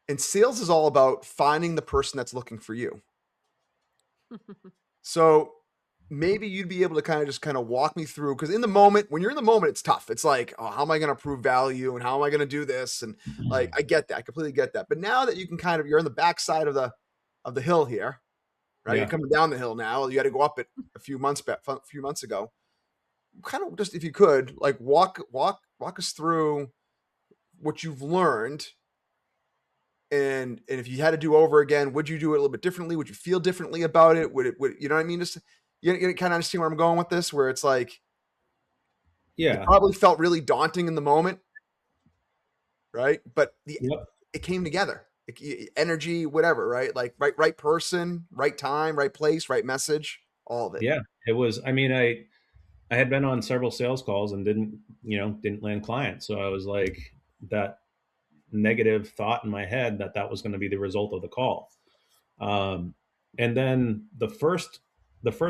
And sales is all about finding the person that's looking for you. So maybe you'd be able to kind of walk me through, because when you're in the moment, it's tough. It's like, oh, how am I going to prove value and how am I going to do this? And like, I get that. I completely get that. But now that you can you're on the backside of the hill here, right? Yeah. You're coming down the hill now. You had to go up it a few months ago. Kind of just, if you could, like walk us through what you've learned. And if you had to do over again, would you do it a little bit differently? Would you feel differently about it? Would you know what I mean? Just, you kind of understand where I'm going with this, where it's like, Yeah. it probably felt really daunting in the moment, right? But it came together, energy, whatever, right? Like right person, right time, right place, right message. all of it. Yeah, it was. I mean, I had been on several sales calls and didn't land clients. So I was like, that negative thought in my head that was going to be the result of the call. Um, and then the first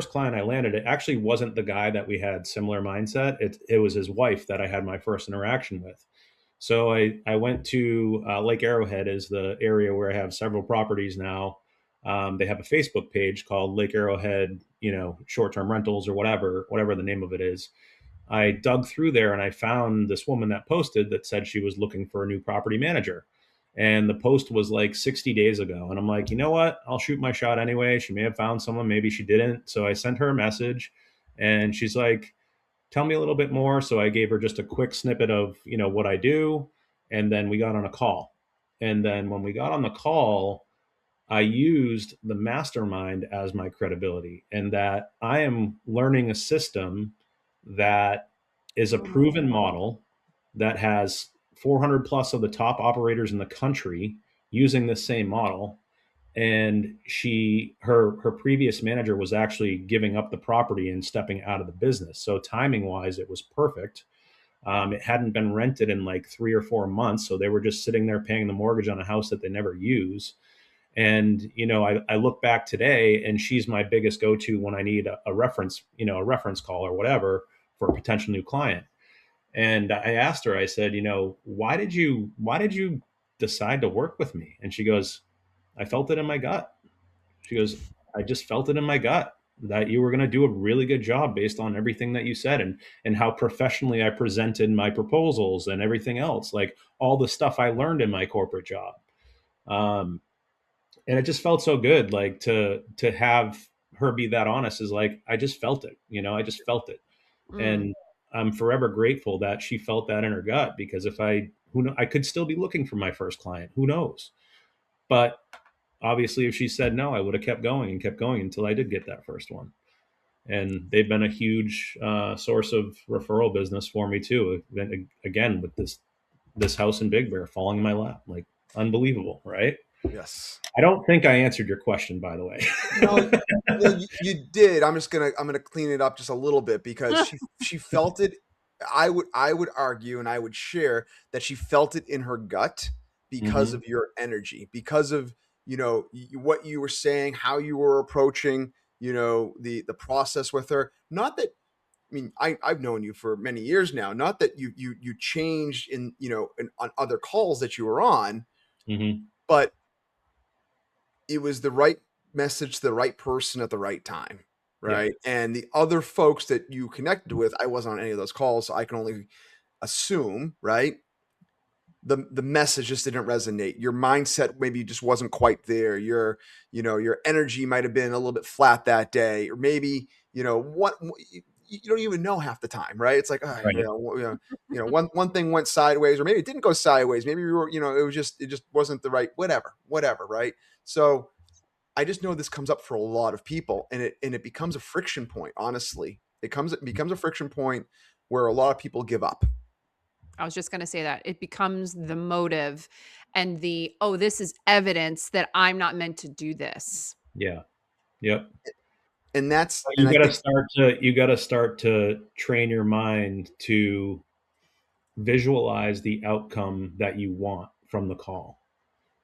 client I landed, it actually wasn't the guy that we had similar mindset. It was his wife that I had my first interaction with. So I went to Lake Arrowhead is the area where I have several properties now. They have a Facebook page called Lake Arrowhead, short-term rentals or whatever the name of it is. I dug through there and I found this woman that posted that said she was looking for a new property manager. And the post was like 60 days ago. And I'm like, you know what? I'll shoot my shot anyway. She may have found someone, maybe she didn't. So I sent her a message and she's like, tell me a little bit more. So I gave her just a quick snippet of, what I do. And then we got on a call. And then when we got on the call, I used the mastermind as my credibility, and that I am learning a system that is a proven model that has 400 plus of the top operators in the country using this same model. And her previous manager was actually giving up the property and stepping out of the business. So timing wise, it was perfect. It hadn't been rented in like 3 or 4 months, so they were just sitting there paying the mortgage on a house that they never use. And I look back today, and she's my biggest go-to when I need a reference, a reference call or whatever for a potential new client. And I asked her, I said, why did you decide to work with me? And she goes, I felt it in my gut. She goes, I just felt it in my gut that you were going to do a really good job based on everything that you said, and how professionally I presented my proposals and everything else, like all the stuff I learned in my corporate job. Um, and it just felt so good, like to have her be that honest, is like, I just felt it. I just felt it. Mm. And I'm forever grateful that she felt that in her gut, because if I could still be looking for my first client, who knows? But obviously if she said no, I would have kept going and kept going until I did get that first one. And they've been a huge source of referral business for me too. Again, with this house in Big Bear falling in my lap, like, unbelievable, right? Yes. I don't think I answered your question, by the way. No, you did. I'm gonna clean it up just a little bit, because she felt it. I would argue, and I would share that she felt it in her gut because Hmm. of your energy, because of what you were saying, how you were approaching the process with her. Not that, I mean, I've known you for many years now. Not that you changed on other calls that you were on, Hmm. but it was the right message to the right person at the right time, Yeah. right? And the other folks that you connected with, I wasn't on any of those calls, so I can only assume, right? The message just didn't resonate. Your mindset maybe just wasn't quite there. Your energy might have been a little bit flat that day, or maybe what you don't even know half the time, right? It's like, oh, Right. one thing went sideways, or maybe it didn't go sideways. Maybe we were, it just wasn't the right whatever, right? So I just know this comes up for a lot of people, and it becomes a friction point. Honestly, it becomes a friction point where a lot of people give up. I was just going to say that it becomes the motive and oh, this is evidence that I'm not meant to do this. Yeah. Yep. And that's, But and you I got to think, start to you got to start to train your mind to visualize the outcome that you want from the call.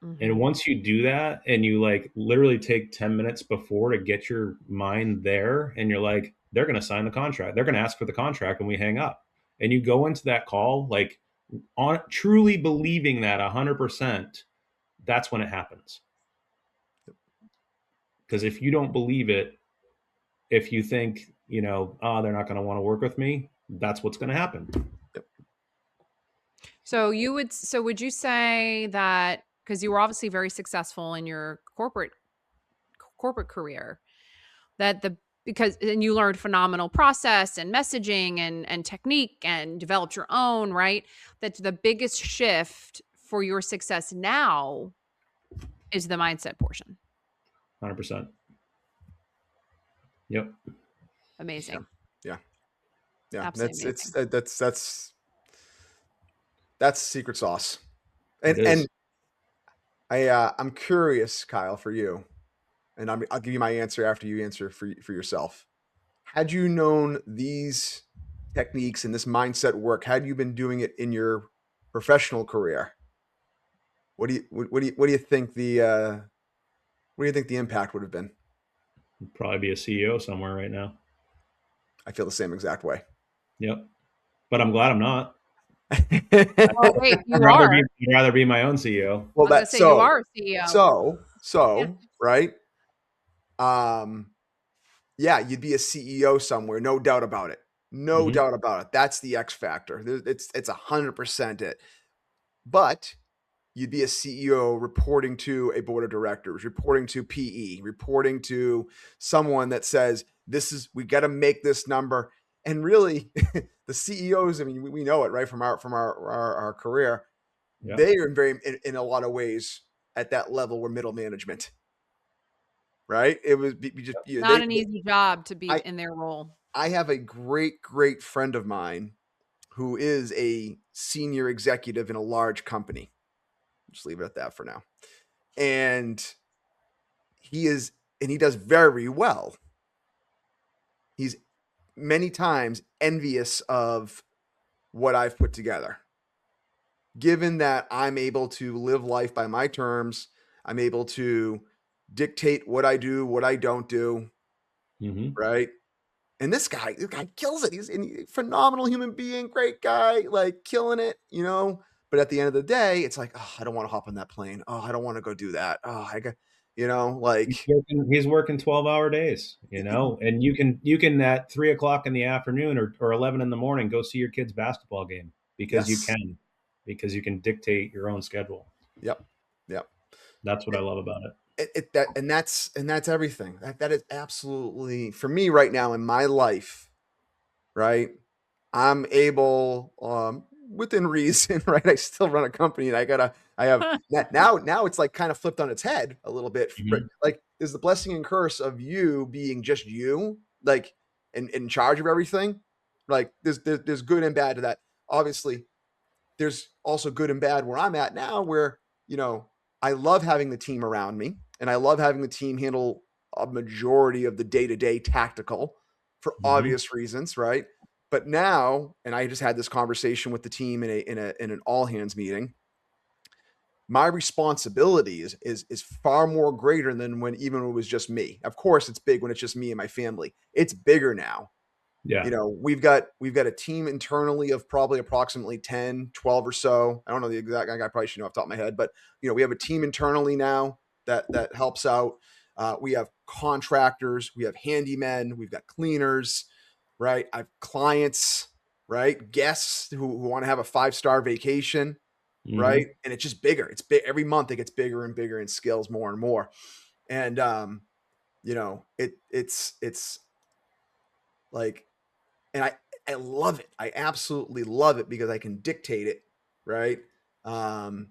And Mhm. once you do that, and you like literally take 10 minutes before to get your mind there, and you're like, they're going to sign the contract. They're going to ask for the contract when we hang up. And you go into that call like on truly believing that 100%, that's when it happens. Because if you don't believe it, if you think, oh, they're not going to want to work with me, that's what's going to happen. So would you say that, because you were obviously very successful in your corporate career, that because and you learned phenomenal process and messaging and technique and developed your own, right? That the biggest shift for your success now is the mindset portion. 100%. Yep. yeah, Amazing. yeah, yeah. Absolutely That's it's amazing. that's secret sauce. It And is. I'm curious, Kyle, for you. and I'll give you my answer after you answer for yourself. Had you known these techniques and this mindset work, had you been doing it in your professional career, what do you think the impact would have been? I'd probably be a CEO somewhere right now. I feel the same exact way. Yep. But I'm glad I'm not. Oh, wait, I'd rather be my own CEO. Well, I was gonna that's say you are a CEO. So right. Yeah, you'd be a CEO somewhere, no doubt about it. No doubt about it. That's the X factor. It's 100% it. But you'd be a CEO reporting to a board of directors, reporting to PE, reporting to someone that says, we got to make this number. And really, the CEOs, I mean, we know it, right, from our career. Yep. They are in a lot of ways at that level where middle management, right? It was just not an easy job to be in their role. I have a great friend of mine who is a senior executive in a large company. Just leave it at that for now. And he does very well. He's many times envious of what I've put together. Given that I'm able to live life by my terms, I'm able to dictate what I do, what I don't do, right? And this guy kills it. He's a phenomenal human being, great guy, like killing it, But at the end of the day, it's like, oh, I don't want to hop on that plane. Oh, I don't want to go do that. Oh, I got, like he's working 12-hour days, and you can at 3:00 in the afternoon or 11 in the morning go see your kid's basketball game because you can dictate your own schedule. Yep. That's what I love about it. That's everything. That is absolutely, for me right now in my life, right? I'm able, within reason, right? I still run a company and I have now it's like kind of flipped on its head a little bit. Like there's the blessing and curse of you being just you, like in charge of everything. Like there's good and bad to that. Obviously, there's also good and bad where I'm at now, where, I love having the team around me and I love having the team handle a majority of the day-to-day tactical for obvious reasons, right? But now, and I just had this conversation with the team in an all hands meeting. My responsibility is far more greater than when it was just me. Of course, it's big when it's just me and my family. It's bigger now. Yeah. We've got a team internally of probably approximately 10, 12 or so. I don't know the exact, I probably should know off the top of my head, but we have a team internally now that helps out. We have contractors, we have handymen, we've got cleaners, right? I have clients, right? Guests who want to have a 5-star vacation, right? And it's just bigger. It's big every month. It gets bigger and bigger and scales more and more. And, it's like, and I love it. I absolutely love it because I can dictate it. Right. And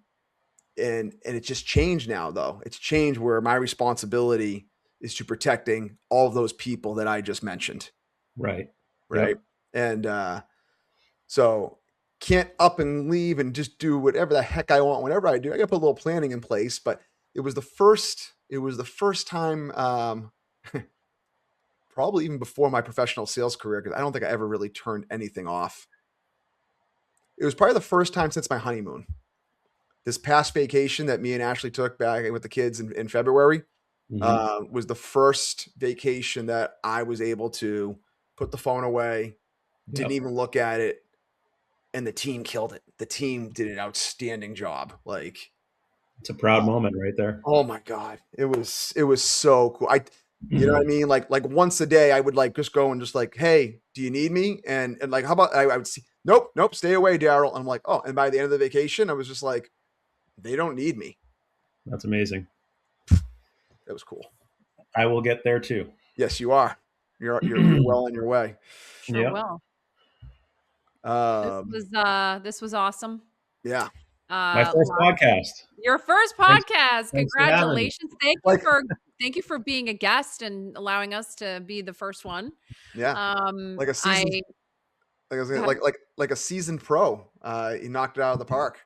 it's just changed now though. It's changed where my responsibility is to protecting all of those people that I just mentioned. Right. Right. Yep. And, so can't up and leave and just do whatever the heck I want, whenever I do. I got to put a little planning in place, but it was the first time, probably even before my professional sales career, because I don't think I ever really turned anything off. It was probably the first time since my honeymoon. This past vacation that me and Ashley took back with the kids in February was the first vacation that I was able to put the phone away, didn't even look at it, and the team killed it. The team did an outstanding job. Like, it's a proud moment right there. Oh my God. It was so cool. You know what I mean? Like once a day I would like just go and just like, hey, do you need me? And like, how about I would see, nope, stay away, Darryl. I'm like, oh, and by the end of the vacation, I was just like, they don't need me. That's amazing. That was cool. I will get there too. Yes, you are. You're well on your way. Sure will. This was awesome. Yeah. My first podcast. Your first podcast. Congratulations. Thank you for being a guest and allowing us to be the first one. Yeah. Like a season, like a seasoned pro. He knocked it out of the park.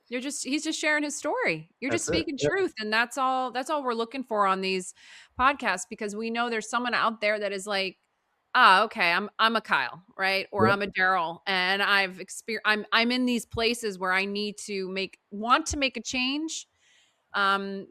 He's just sharing his story. You're just That's it. speaking Yep. truth. And that's all we're looking for on these podcasts, because we know there's someone out there that is like, okay, I'm a Kyle, right? Or Yep. I'm a Darryl, and I'm in these places where I want to make a change.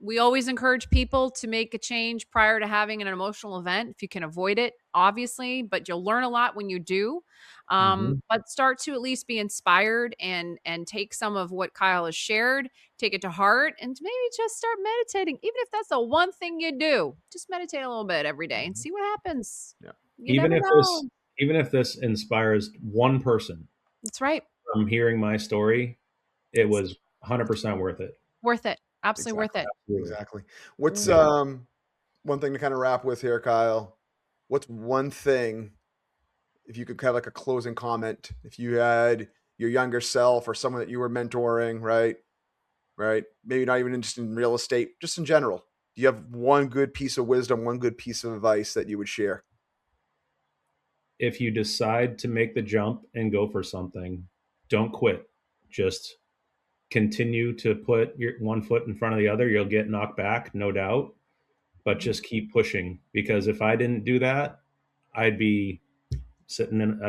We always encourage people to make a change prior to having an emotional event if you can avoid it, obviously, but you'll learn a lot when you do. Mhm. But start to at least be inspired and take some of what Kyle has shared, take it to heart, and maybe just start meditating. Even if that's the one thing you do, just meditate a little bit every day and see what happens. Yeah. You Even never if know. this inspires one person That's right. from hearing my story, it was 100% worth it. Worth it. Absolutely worth it. Absolutely. Exactly. What's Yeah. one thing to kind of wrap with here, Kyle? What's one thing, if you could have like a closing comment, if you had your younger self or someone that you were mentoring, right? Maybe not even just in real estate, just in general. Do you have one good piece of wisdom, one good piece of advice that you would share? If you decide to make the jump and go for something, don't quit. Just continue to put your one foot in front of the other. You'll get knocked back, no doubt, but just keep pushing, because if I didn't do that, I'd be sitting in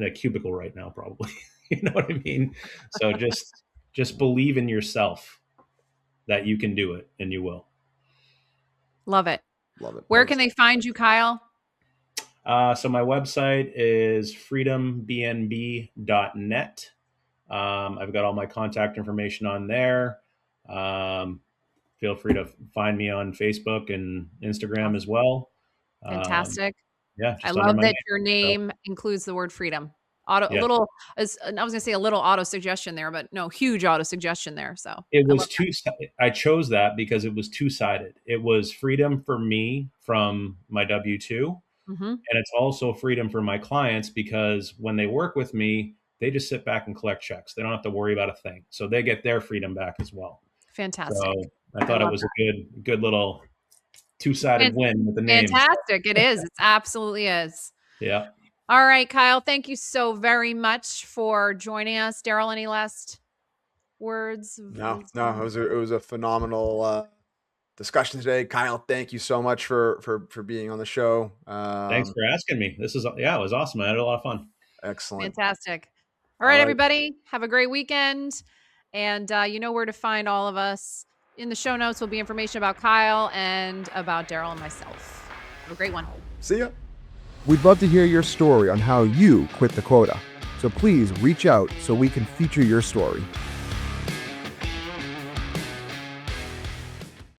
a cubicle right now, probably. You know what I mean? So just believe in yourself that you can do it, and you will. Love it. Love it. Where can they find you, Kyle? So my website is freedombnb.net. I've got all my contact information on there. Feel free to find me on Facebook and Instagram as well. Fantastic. Yeah, I just under love my that name. your So, name includes the word freedom. I was yeah, going to say a little auto suggestion there, but no, huge auto suggestion there. So it I was love I chose that because it was two-sided. It was freedom for me from my W-2, that. and it's also freedom for my clients, because when they work with me, they just sit back and collect checks. They don't have to worry about a thing. So they get their freedom back as well. Fantastic. So I I thought it love was that. a good little two-sided win with the name. Fantastic. It is. It absolutely is. Yeah. All right, Kyle, thank you so very much for joining us. Darryl, any last words? No, it was a phenomenal discussion today. Kyle, thank you so much for being on the show. Thanks for asking me. It was awesome. I had a lot of fun. Excellent. Fantastic. All All right, right. everybody, have a great weekend. And you know where to find all of us. In the show notes will be information about Kyle and about Darryl and myself. Have a great one. See ya. We'd love to hear your story on how you quit the quota. So please reach out so we can feature your story.